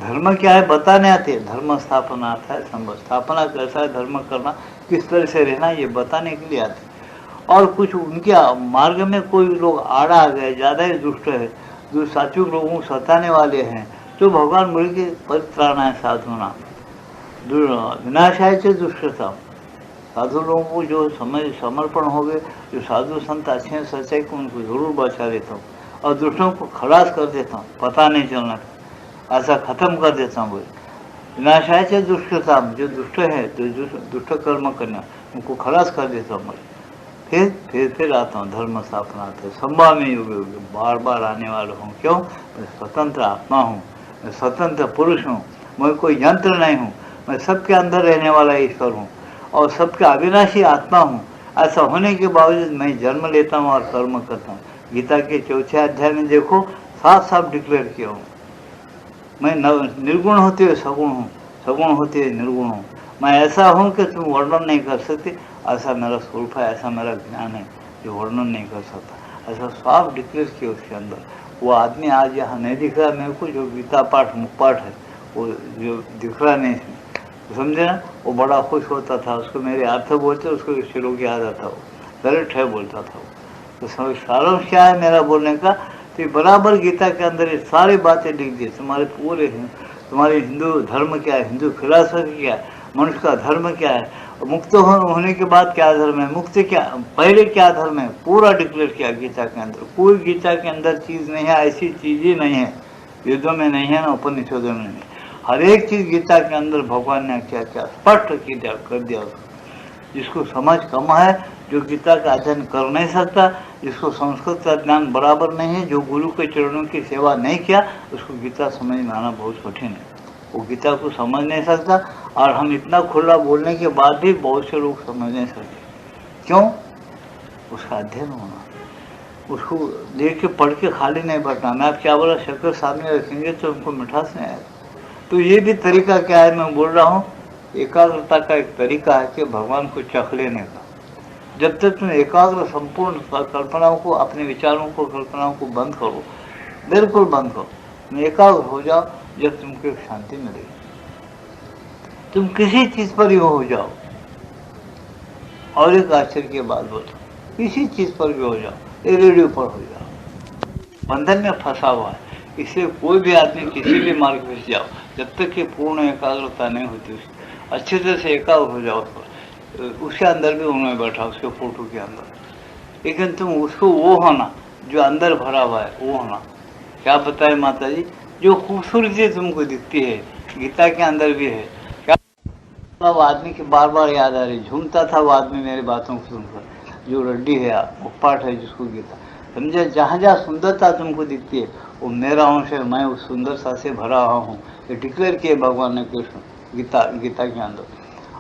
धर्म क्या है बताने आते, धर्म स्थापना आता है, संभव स्थापना कैसा है, धर्म करना किस तरह से रहना, ये बताने के लिए आते। और कुछ उनके मार्ग में कोई लोग आड़ा आ गए, ज़्यादा ही दुष्ट है, जो सात्विक लोगों को सताने वाले हैं, तो भगवान बोले कि परित्राणाय साधुना विनाशाय च दुष्टता। साधु लोगों को जो समय समर्पण हो गए, जो साधु संत अच्छे हैं सच्चाई को, उनको जरूर बचा देता हूँ और दुष्टों को खलास कर देता हूँ, पता नहीं चलना, ऐसा खत्म कर देता हूँ। बोले विनाशाय च दुष्टता, जो दुष्ट है, जो दुष्ट कर्म करना, उनको खलास कर देता हूँ। फिर आता हूँ, धर्म स्थापना आता है, संभव में युग युग बार बार आने वाला हूँ। क्यों? मैं स्वतंत्र आत्मा हूँ, मैं स्वतंत्र पुरुष हूँ, मैं कोई यंत्र नहीं हूँ, मैं सबके अंदर रहने वाला ईश्वर हूँ और सबके अविनाशी आत्मा हूँ। ऐसा होने के बावजूद मैं जन्म लेता हूँ और कर्म करता हूँ। गीता के 4 अध्याय में देखो, साफ साफ डिक्लेयर किया हूँ, मैं निर्गुण होते हुए सगुण हूँ, सगुण होते हुए निर्गुण हूँ। मैं ऐसा हूँ कि तुम वर्णन नहीं कर सकते, ऐसा मेरा स्वरूप है, ऐसा मेरा ज्ञान है जो वर्णन नहीं कर सकता। ऐसा साफ डिक्लेयर किया उसके अंदर। वो आदमी आज यहाँ नहीं दिख रहा मेरे को, जो गीता पाठ मुखपाठ है वो जो दिख रहा नहीं इसमें, समझे ना। वो बड़ा खुश होता था, उसको मेरे अर्थ बोलते, उसको श्लोक याद आता, वो करेक्ट है बोलता था वो। तो सारांश क्या है मेरा बोलने का? तो बराबर गीता के अंदर ये सारी बातें लिख दी। तुम्हारे पूरे तुम्हारे हिंदू धर्म क्या है, हिंदू फिलॉसफी क्या है, मनुष्य का धर्म क्या है, मुक्त होने के बाद क्या धर्म है, मुक्ति क्या, पहले क्या धर्म है, पूरा डिक्लेयर किया गीता के अंदर। कोई गीता के अंदर चीज नहीं है, ऐसी चीज ही नहीं है, वेदों में नहीं है ना उपनिषदों में नहीं। हर एक चीज गीता के अंदर भगवान ने क्या क्या स्पष्ट कर दिया। जिसको समझ कम है, जो गीता का अध्ययन कर नहीं सकता, जिसको संस्कृत का ज्ञान बराबर नहीं है, जो गुरु के चरणों की सेवा नहीं किया, उसको गीता समझ में आना बहुत कठिन है। वो गीता को समझ नहीं सकता। और हम इतना खुला बोलने के बाद भी बहुत से लोग समझ नहीं सकते। क्यों? उसका अध्ययन होना, उसको देख के पढ़ के खाली नहीं बैठना। मैं आप क्या बोला, शक्कर सामने रखेंगे तो उनको मिठास नहीं आएगा। तो ये भी तरीका क्या है, मैं बोल रहा हूँ, एकाग्रता का एक तरीका है कि भगवान को चख लेने का। जब तक तुम एकाग्र संपूर्ण कल्पनाओं को, अपने विचारों को, कल्पनाओं को बंद करो, बिल्कुल बंद करो, तुम एकाग्र हो जाओ, जब तुमको एक शांति मिलेगी। तुम किसी चीज पर ही हो जाओ, और एक आश्चर्य की बात बोलो, किसी चीज पर भी हो जाओ, रेडियो पर हो जाओ, बंधन में फंसा हुआ है। इसलिए कोई भी आदमी किसी भी मार्ग में जाओ, जब तक कि पूर्ण एकाग्रता नहीं होती, अच्छे तरह से एकाग्र हो जाओ उसके अंदर भी उन्होंने बैठा, उसके फोटो के अंदर। लेकिन तुम उसको वो होना जो अंदर भरा हुआ है, वो होना। क्या बताए माता जी, जो खूबसूरती तुमको दिखती है गीता के अंदर भी है। क्या वो आदमी की बार बार याद आ रही, झूमता था वो आदमी मेरी बातों को सुनकर, जो रड्डी है, मुखपाठ है जिसको गीता, समझे। जहाँ जहाँ सुंदरता तुमको दिखती है वो मेरा अंश है, मैं उस सुंदरता से भरा हुआ हूँ। ये डिक्लेयर किए भगवान ने कृष्ण गीता के अंदर।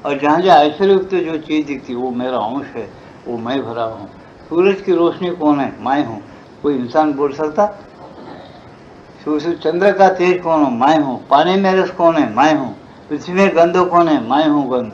और जहाँ जहाँ ऐश्वर्युक्त जो चीज दिखती है वो मेरा अंश है, वो मैं भरा हूँ। सूरज की रोशनी कौन है? मैं हूँ। कोई इंसान बोल सकता? चंद्र का तेज कौन हो? मैं हूँ। पानी में रस कौन है? मैं हूँ। पृथ्वी में गंध कौन है? मैं हूँ गंध।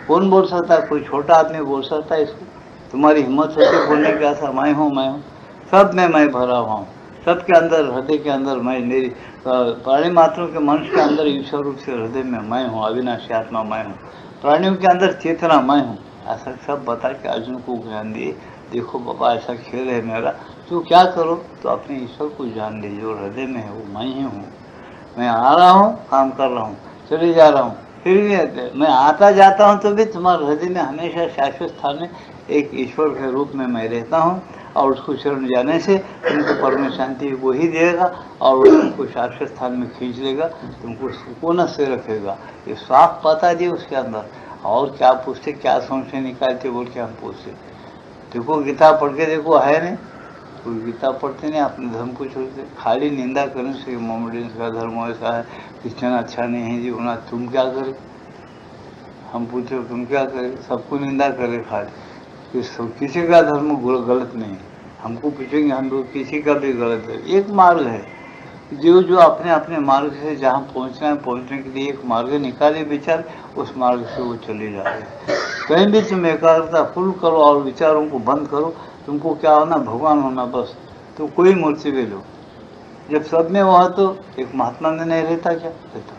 कौन बोल सकता? कोई छोटा आदमी बोल सकता है इसको? तुम्हारी हिम्मत होती बोलने का? ऐसा मैं हूँ, मैं हूँ, सब में मैं भरा हुआ हूँ। सबके अंदर, हृदय के अंदर मैं, मेरी प्राणी मात्रों के मनुष्य के अंदर ईश्वर रूप से हृदय में मैं हूँ, अविनाशी आत्मा मैं हूँ। प्राणियों के अंदर चेतना मैं हूँ। ऐसा सब बता के अर्जुन को ज्ञान दिए। देखो बाबा, ऐसा खेल है मेरा, तो क्या करो, तो अपने ईश्वर को जान लीजिए, जो हृदय में है वो मैं ही हूँ। मैं आ रहा हूँ, काम कर रहा हूँ, चले जा रहा हूँ, फिर भी मैं आता जाता हूँ, तो भी तुम्हारे हृदय में हमेशा शाश्वत स्थान में एक ईश्वर के रूप में मैं रहता हूँ। और उसको शरण जाने से तुमको परम शांति वो ही देगा और तुमको शाश्वत स्थान में खींच लेगा, तुमको सुकून से रखेगा। ये साफ पता दिए उसके अंदर। और क्या पूछते, क्या संशय निकालते बोल के हम पूछते। देखो गीता पढ़ के देखो, है नहीं कोई गीता पढ़ते नहीं, अपने धर्म को छोड़ते, खाली निंदा करने से मोहम्मडियंस का धर्म ऐसा है, क्रिश्चियन अच्छा नहीं है जी, उन्हें तुम क्या करे। हम पूछे तुम क्या करे, सबको निंदा करे खाली, किसी का धर्म गलत नहीं है। हमको पूछेंगे, हम लोग किसी का भी गलत है। एक मार्ग है, जो अपने अपने मार्ग से जहाँ पहुँचना है, पहुँचने के लिए एक मार्ग निकाले विचार, उस मार्ग से वो चले जा रहे हैं। कहीं भी तुम एकाग्रता फुल करो और विचारों को बंद करो, तुमको क्या होना, भगवान होना बस। तो कोई मूर्ति भी लो, जब सब में वहाँ तो एक महात्मा में नहीं रहता, क्या रहता।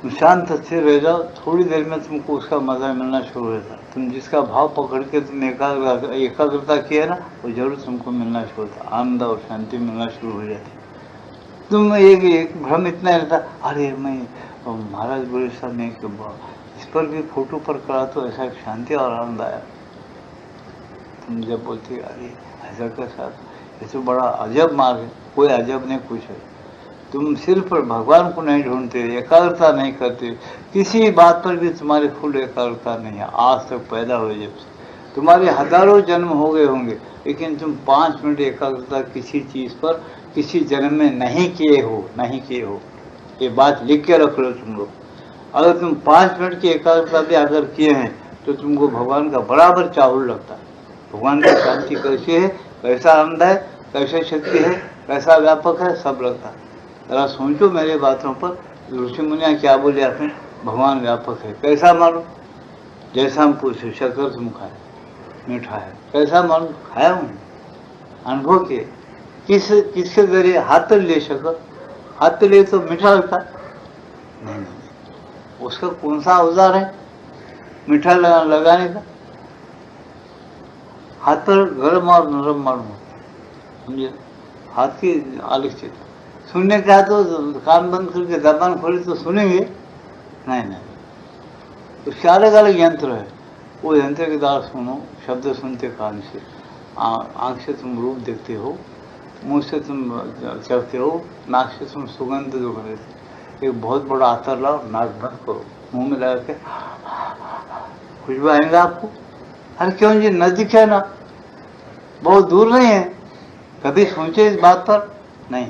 तुम शांत से रह जाओ, थोड़ी देर में तुमको उसका मजा मिलना शुरू होता। तुम जिसका भाव पकड़ के तुम एकाग्रता किया ना, वो जरूर तुमको मिलना शुरू होता, आनंद और शांति मिलना शुरू हो जाती। तुम एक भ्रम इतना रहता, अरे मैं महाराज बोले साहब ने इस पर भी फोटो पर करा तो ऐसा शांति और आनंद आया। तुम जब बोलते अरे ऐसा कैसा, ये तो बड़ा अजब मार्ग है। कोई अजब नहीं कुछ है। तुम सिर्फ भगवान को नहीं ढूंढते, एकाग्रता नहीं करते, किसी बात पर भी तुम्हारी फुल एकाग्रता नहीं है आज तक पैदा हुए जब से। तुम्हारे हजारों जन्म हो गए होंगे, लेकिन तुम 5 मिनट एकाग्रता किसी चीज पर किसी जन्म में नहीं किए हो। ये बात लिख के रख लो तुम लोग। अगर तुम 5 मिनट की एकाग्रता भी अगर किए हैं तो तुमको भगवान का बराबर चावल लगता है। भगवान की शांति कैसी है, कैसा आनंद है, कैसे शक्ति है, कैसा व्यापक है, सब लगता है। जरा सोचो मेरे बातों पर। ऋषि मुनिया क्या बोले आपने, भगवान व्यापक है। कैसा मालूम? जैसा हम पूछे शक्कर तुम खाए, मीठा है, कैसा मालूम? खाया हूँ, अनुभव किए। किसके जरिए? हाथ ले शक्कर, हाथ ले तो मीठा लगता नहीं। उसका कौन सा औजार है मीठा लगाने का? हाथ पर गर्म और नरम मालूम होता, समझे? हाथ की आलिख्य सुनने का तो कान बंद करके जबान खोले तो सुनेंगे नहीं। उसके अलग अलग यंत्र है। वो यंत्र के द्वारा सुनो, शब्द सुनते कान से, आँख से तुम रूप देखते हो, मुंह से तुम चखते हो, नाक से तुम सुगंध जो लेते। एक बहुत बड़ा आतर लाओ, नाक बंद करो, मुंह में लगा के खुशबू आएगा आपको। अरे क्यों जी, नजदीक है ना, बहुत दूर नहीं है। कभी सोचे इस बात पर? नहीं।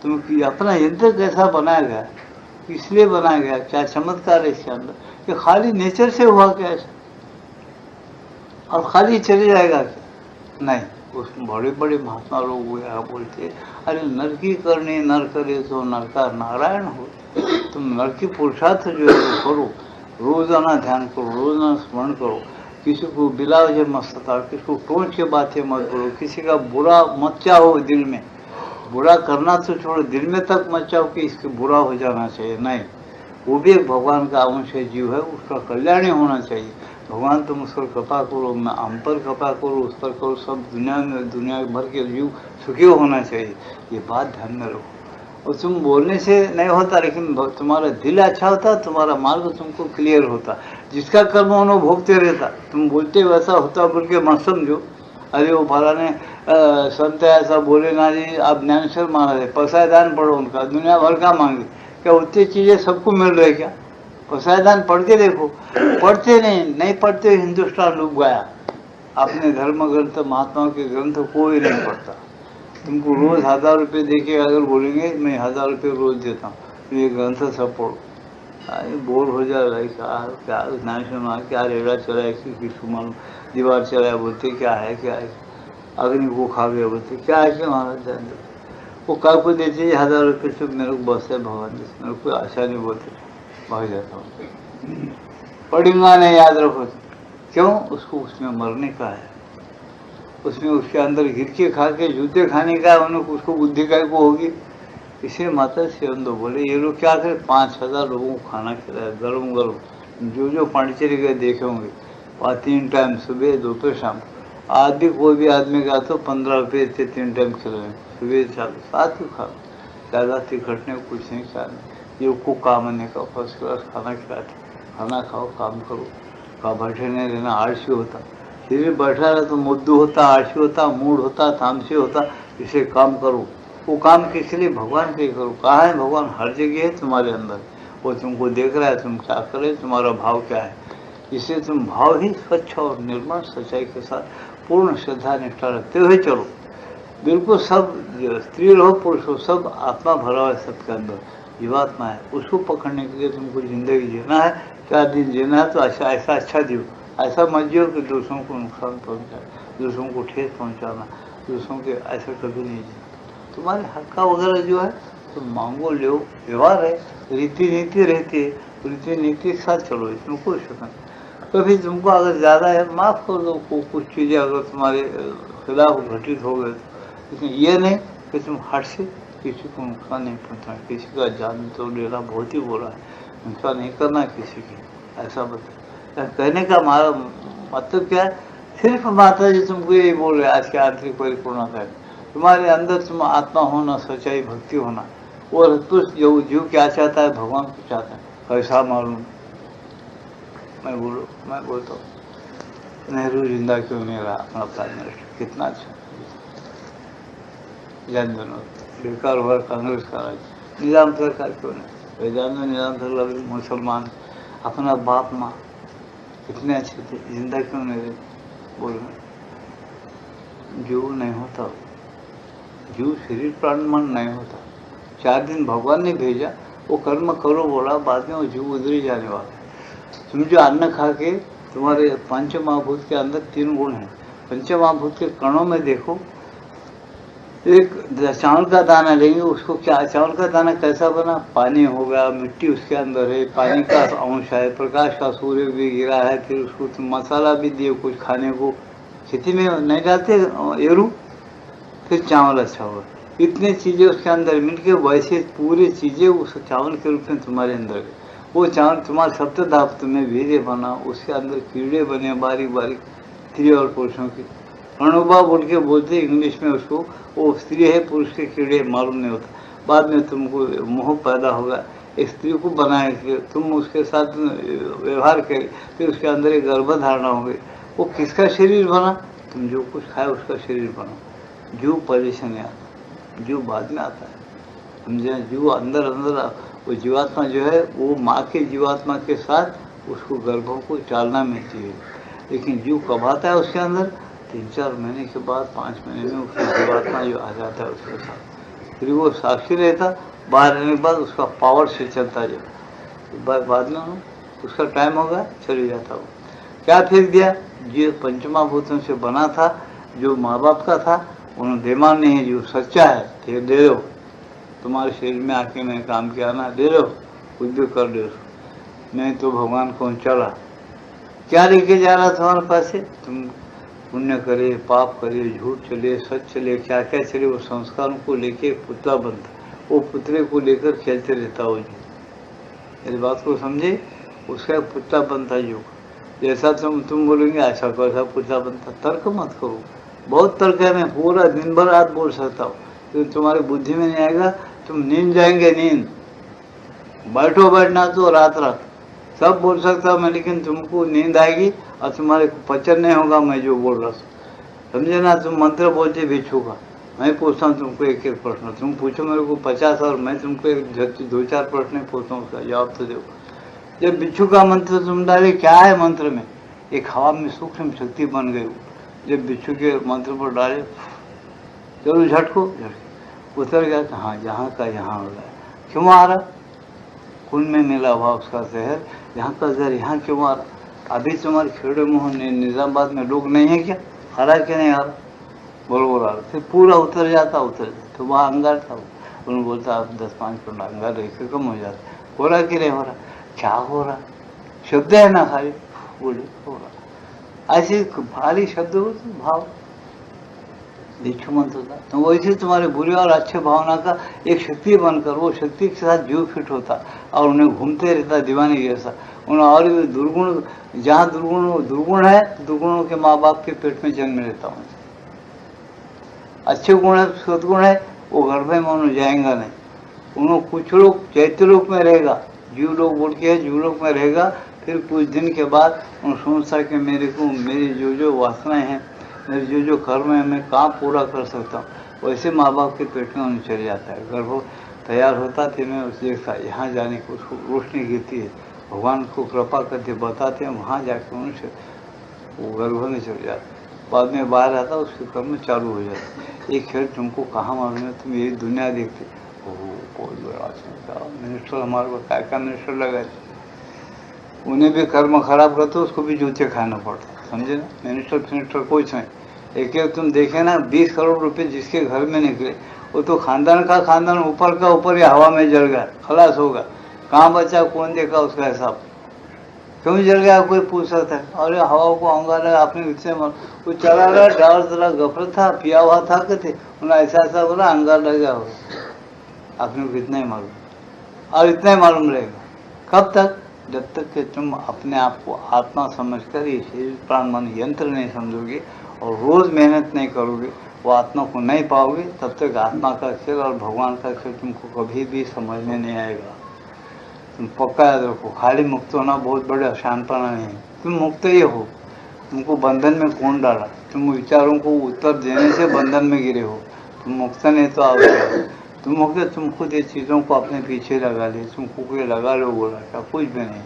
तुम अपना यंत्र कैसा बनाया गया, इसलिए बनाया गया, क्या चमत्कार है इसके अंदर? ये खाली नेचर से हुआ क्या ऐसा, और खाली चले जाएगा क्या? नहीं। उसमें बड़े बड़े महात्मा लोग हुए बोलते, अरे नर की करनी नर करे तो नर का नारायण हो। तुम नर की पुरुषार्थ जो है वो करो, रोजाना ध्यान करो, रोजाना स्मरण करो। किसी को बिलाव जब मत सताओ, किसी को टोंच के बातें मत करो, किसी का बुरा मत चाहो दिल में। बुरा करना तो छोड़ो, दिल में तक मत चाहो कि इसके बुरा हो जाना चाहिए। नहीं, वो भी एक भगवान का अंश है, जीव है, उसका कल्याण होना चाहिए। भगवान तुम उस पर कृपा करो, मैं हम पर कृपा करो, उस पर करो, सब दुनिया भर के जीव सुखी होना चाहिए। ये बात ध्यान में रखो। और तुम बोलने से नहीं होता, लेकिन तुम्हारा दिल अच्छा होता, तुम्हारा मार्ग तुमको क्लियर होता। जिसका कर्म उन्होंने भोगते रहता, तुम बोलते वैसा होता बोल के मत समझो। अरे वो फलाने संत ऐसा बोले ना जी, आप ज्ञानेश्वर महाराज पसायदान पढ़ो उनका, दुनिया भर का मांगे। क्या उतनी चीजें सबको मिल रही क्या? पसायदान पढ़ के देखो। पढ़ते नहीं पढ़ते हिंदुस्तान डूब गया। अपने धर्म ग्रंथ महात्माओं के ग्रंथ कोई नहीं पढ़ता। तुमको रोज 1000 रुपये देके अगर बोलेंगे मैं 1000 रुपये रोज देता हूँ, तो ये ग्रंथ सब पढ़ो, बोर हो जाएगा। क्या नाम क्या रेड़ा चला है, किसको मालूम, दीवार चलाया बोलते क्या है, अग्नि को खा गया बोलते क्या है, कि महाराज जान दो। वो कल को देते 1000 रुपये से मेरे को बस है भगवान, मेरे को आशा नहीं बोलते, भाग जाता हूँ। पढ़ूंगा नहीं, याद रखो। क्यों? उसको उसमें मरने का है, उसमें उसके अंदर गिर के खा के जूते खाने का है, उसको बुद्धि का को होगी। इसे माता शिवंदो बोले ये लोग क्या करें, 5000 लोगों को खाना खिलाया गरम गरम। जो पांडिचेरी गए देखे होंगे, 3 टाइम सुबह दोपहर शाम। आज भी कोई भी आदमी का तो 15 रुपये से 3 टाइम खिलाए, सुबह शाम, साथ ही खाओ। ज़्यादा तिखटने को कुछ नहीं खाना, ये को काम आने का फर्स्ट क्लास खाना खिलाते। खाना खाओ, काम करो, का बैठे नहीं रहना, आलसी होता। शरीर बैठा रहे तो मुद्दू होता, आलसी होता, मूड होता, तामसी होता। इसे काम करो। वो काम किस लिए? भगवान के करो। कहाँ है भगवान? हर जगह है तुम्हारे अंदर, वो तुमको देख रहा है, तुम क्या करे, तुम्हारा भाव क्या है। इसलिए तुम भाव ही स्वच्छ और निर्मल सच्चाई के साथ पूर्ण श्रद्धा निष्ठा रखते हुए चलो। बिल्कुल सब स्त्री हो पुरुष हो, सब आत्मा भरा हुआ है सबके अंदर, जीवात्मा है। उसको पकड़ने के लिए तुमको जिंदगी जीना है। क्या दिन जीना है तो ऐसा अच्छा जियो। ऐसा मत जियो कि दूसरों को नुकसान पहुँचाए, दूसरों को ठेस पहुँचाना, दूसरों के ऐसा कभी नहीं जीना। तुम्हारे हक्का वगैरह जो है तुम मांगो लो, व्यवहार है, रीति नीति रहती है, रीति नीति के साथ चलो, इसमें कोई शक नहीं। कभी तुमको अगर ज़्यादा है माफ़ कर दो, कुछ चीज़ें अगर तुम्हारे खिलाफ घटित हो गए, लेकिन ये नहीं कि तुम हट से किसी को नुकसान नहीं पहुँचाए। किसी का जान तो लेना बहुत ही बुरा है, नुकसान नहीं करना किसी की, ऐसा बता। कहने का हमारा मतलब क्या है? सिर्फ माता जी तुमको यही बोल रहे आज के आंतरिक परिपूर्णता है, तुम्हारे अंदर तुम आत्मा होना, सच्चाई भक्ति होना, और पुरुष जो जीव क्या चाहता है भगवान को चाहता है, कैसा मालूम। मैं बोलता हूँ नेहरू जिंदा क्यों नहीं रहा, अपना प्राइम मिनिस्टर कितना अच्छा, जन दोनों बेकार हुआ कांग्रेस का राज, निजाम सरकार क्यों नहीं, निजाम सरकार मुसलमान, अपना बाप माँ कितने अच्छे थे, जिंदा क्यों नहीं रहे। बोल जो नहीं होता, जो शरीर प्राण मन नहीं होता, 4 दिन भगवान ने भेजा, वो कर्म करो बोला, बाद में वो जीव उधर ही जाने वाला। तुम जो अन्न खा के, तुम्हारे पंच महाभूत के अंदर 3 गुण हैं, पंच महाभूत के कणों में देखो, एक चावल का दाना लेंगे, उसको क्या, चावल का दाना कैसा बना, पानी हो गया, मिट्टी उसके अंदर है, पानी का अंश है, प्रकाश का सूर्य भी गिरा है, फिर उसको तुम मसाला भी दिए कुछ खाने को, खेती में नहीं डालते एरू, फिर चावल अच्छा होगा। इतने चीजें उसके अंदर मिलके वैसे पूरी चीजें उस चावल के रूप में तुम्हारे अंदर है। वो चावल तुम्हारे सप्त धातु में वीर्य बना, उसके अंदर कीड़े बने बारीक बारीक, स्त्री और पुरुषों की अनुभव बोल के बोलते इंग्लिश में उसको, वो स्त्री है पुरुष के कीड़े मालूम नहीं होता। बाद में तुमको मोह पैदा होगा, एक स्त्री को बनाए कि तुम उसके साथ व्यवहार करें, फिर उसके अंदर एक गर्भधारणा हो गई, वो किसका शरीर बना, तुम जो कुछ खाए उसका शरीर बना। जो पोजिशन है जो बाद में आता है, समझे, जो अंदर वो जीवात्मा जो है वो माँ के जीवात्मा के साथ उसको गर्भों को चालना मिलती है, लेकिन जीव कब आता है उसके अंदर, 3-4 महीने के बाद 5 महीने में उसका जीवात्मा जो आ जाता है उसके साथ, फिर वो साक्षी रहता, बाहर रहने के बाद उसका पावर से चलता जाए, बाद में उसका टाइम होगा चले जाता वो। क्या फेंक दिया, जो पंचमाभूतों से बना था, जो माँ बाप का था, उन्होंने बेमान नहीं है, जो सच्चा है फिर दे दो, तुम्हारे शरीर में आके मैं काम किया ना, दे दो, कुछ भी कर दो, मैं तो भगवान को चला, क्या लेके जा रहा तुम्हारे पास से, तुम पुण्य करे पाप करे, झूठ चले सच चले, क्या क्या चले, वो संस्कारों को लेके पुतला बनता, वो पुतले को लेकर खेलते रहता हो जी, इस बात को समझे, उसका पुतला बनता जो, जैसा तुम बोलोगे ऐसा कैसा पुतला बनता, तर्क मत करो, बहुत तर्क है, मैं पूरा दिन भर रात बोल सकता हूँ, तो तुम्हारी बुद्धि में नहीं आएगा, तुम नींद जाएंगे, नींद बैठना तो रात सब बोल सकता हूँ मैं, लेकिन तुमको नींद आएगी और तुम्हारे पचन नहीं होगा मैं जो बोल रहा हूँ, समझे ना। तुम मंत्र बोलते भिक्षु का, मैं पूछता हूँ तुमको एक एक प्रश्न, तुम पूछो मेरे को 50 और मैं तुमको एक 2-4 प्रश्न पूछता हूँ, उसका जवाब तो दो। जब भिक्षु का मंत्र तुम डाले, क्या है मंत्र में, एक हवा में सूक्ष्म शक्ति बन गई, जब भिक्षु के मंत्र पर डाले, चलो झटको उतर गया, हाँ जहाँ का यहाँ हो रहा है, क्यों आ रहा, कुंड में मिला हुआ उसका जहर, यहाँ का जहर यहाँ क्यों आ रहा, अभी तुम्हारे खेड़े मोहन निजामाबाद में लोग नहीं है क्या, आ रहा कि नहीं आ रहा, बोल रहा, फिर पूरा उतर जाता, तो वहाँ अंगार था, उन्होंने बोलता आप 10-5 मिनट अंगार रह कम हो जाता, हो रहा कि नहीं हो रहा, क्या हो रहा, शब्द है ना खाली, बोले हो रहा, ऐसे भारी शब्द हो भाव भिक्षु मंत्र था, तो वैसे तुम्हारे बुरे और अच्छे भावना का एक शक्ति बनकर वो शक्ति के साथ जीव फिट होता और उन्हें घूमते रहता दीवाने जैसा, उन्हें और भी दुर्गुण, जहाँ दुर्गुण है, दुर्गुणों के माँ बाप के पेट में जन्म लेता हूँ, अच्छे गुण है सदगुण है, वो गर्भ में उन्हें जाएगा नहीं, उन्होंने कुछ लोग चैत्य लोक में रहेगा, जीव लोग बोल के जीव लोक में रहेगा, फिर कुछ दिन के बाद उन सोचता कि मेरे को मेरी जो वासनाएं हैं, मेरे जो कर्म है, मैं कहाँ पूरा कर सकता हूँ, वैसे माँ बाप के पेट में उन्हें चले जाता है, गर्भ तैयार होता थे, मैं उस देखता यहाँ जाने को उसको रोशनी गिरती है, भगवान को कृपा करते बताते हैं, वहाँ जाके उनसे वो गर्भ में चले जाते, बाद में बाहर आता उसके कर्म चालू हो जाता। एक खेल तुमको कहाँ मालूम है, तुम यही दुनिया देखते, बहुत बड़ा मिनिस्टर हमारे को क्या मिनिस्टर लगा, उन्हें भी कर्म खराब करते, उसको भी जूते खाना पड़ता, समझे ना। मिनिस्टर कुछ नहीं, एक तुम देखे ना 20 करोड़ रुपए जिसके घर में निकले, वो तो खानदान का खानदान ऊपर का ऊपर ही हवा में जल गया, खलास होगा, कहाँ बचा कौन देखा उसका हिसाब, क्यों जल गया कोई पूछ सकता है, अरे हवा को अंगारा आपने इससे वो चला रहा डाल चला गफर था, पिया हुआ था कहते, उन्हें ऐसा बोला अंगार लग गया होगा, आपने को इतना ही मालूम, और इतना ही मालूम रहेगा, कब तक, जब तक कि तुम अपने आप को आत्मा समझकर ये शरीर प्राण मन यंत्र नहीं समझोगे और रोज मेहनत नहीं करोगे, वो आत्मा को नहीं पाओगे तब तक आत्मा का खेल और भगवान का खेल तुमको कभी भी समझ में नहीं आएगा। तुम पक्का याद रखो, खाली मुक्त होना बहुत बड़े अशांतपना नहीं है। तुम मुक्त ही हो। तुमको बंधन में कौन डाला? तुम विचारों को उत्तर देने से बंधन में गिरे हो। तुम मुक्त नहीं तो आओ क्या? तुम मुक्त, तुम खुद ये चीज़ों को अपने पीछे लगा लिए। तुमको कोई लगा लो बोला क्या? कुछ भी नहीं।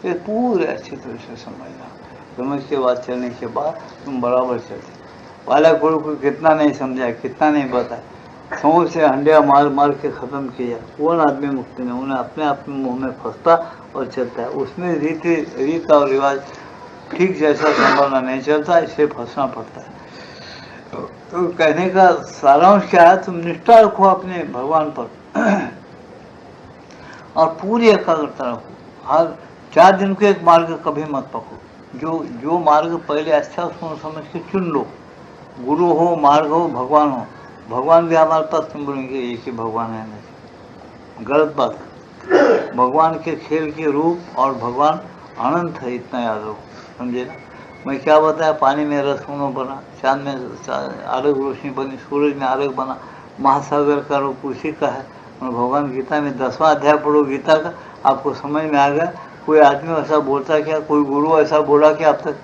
ये पूरे अच्छी तरह से समझना। समझ के बाद चलने के बाद तुम बराबर चलते। वाला गुरु को कितना नहीं समझाया, कितना नहीं बताया, सौ से हंडिया मार मार के ख़त्म किया। कौन आदमी मुक्त नहीं? उन्हें अपने आप में मुँह में फंसता और चलता है। उसमें रीत और रिवाज ठीक जैसा संभालना नहीं चलता, इससे फंसना पड़ता है। तो कहने का सारांश क्या है? तुम निष्ठा रखो अपने भगवान पर और पूरी एकाग्रता रखो। हर 4 दिन को एक मार्ग कभी मत पकड़ो। जो मार्ग पहले अच्छा उसको समझ के चुन लो। गुरु हो, मार्ग हो, भगवान हो। भगवान भी हमारे पास तुम बोलेंगे एक ही भगवान है, नहीं, गलत बात है। भगवान के खेल के रूप और भगवान अनंत है, इतना याद रखो। समझे ना? मैं क्या बताया, पानी में रस बना, चांद में आरग रोशनी बनी, सूरज में आरग बना, महासागर का रूप उसी का है। और भगवान गीता में 10वां अध्याय पढ़ो गीता का, आपको समझ में आ गया। कोई आदमी ऐसा बोलता क्या? कोई गुरु ऐसा बोला कि अब तक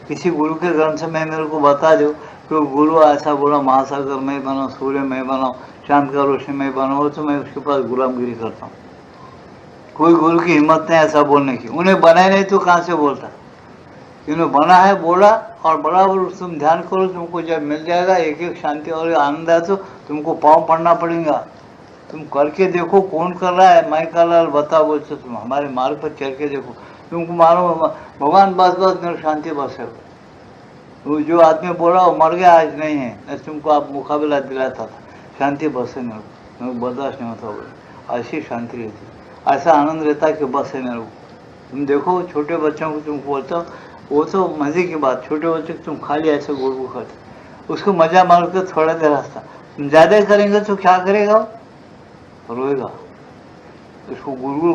किसी गुरु के ग्रंथ से मैं मेरे को बता दो कि गुरु ऐसा बोला महासागर मैं बनाओ, सूर्य मैं बनाओ, चांद का रोशनी मैं बनाओ, तो मैं उसके पास गुलामगिरी करता हूँ। कोई गुरु की हिम्मत नहीं ऐसा बोलने की। उन्हें बनाए नहीं तो कहाँ से बोलता? इन्होंने बना है, बोला, और बराबर तुम ध्यान करो, तुमको जब मिल जाएगा एक एक शांति और आनंद है। तो तुमको पाँव पड़ना पड़ेगा। तुम करके देखो कौन कर रहा है, मैं कर रहा बताओ बोल। तो तुम हमारे मार्ग पर चल के देखो, तुमको मारो भगवान बस बस मेरे शांति बस है। वो जो आदमी बोला वो मर गया, आज नहीं है। न तुमको आप मुकाबला दिलाता था, शांति बस है मेरे को, बर्दाश्त नहीं होता बोले। ऐसी शांति रहती, ऐसा आनंद रहता है कि बस है मेरे को। तुम देखो छोटे बच्चों को तुमको बोलता हो, वो तो मजे की बात, छोटे बच्चे तुम खाली ऐसे गोल को करते, उसको मजा मार कर थोड़ा देर हंसता। तुम ज्यादा करेंगे तो क्या करेगा? रोएगा। उसको गुरु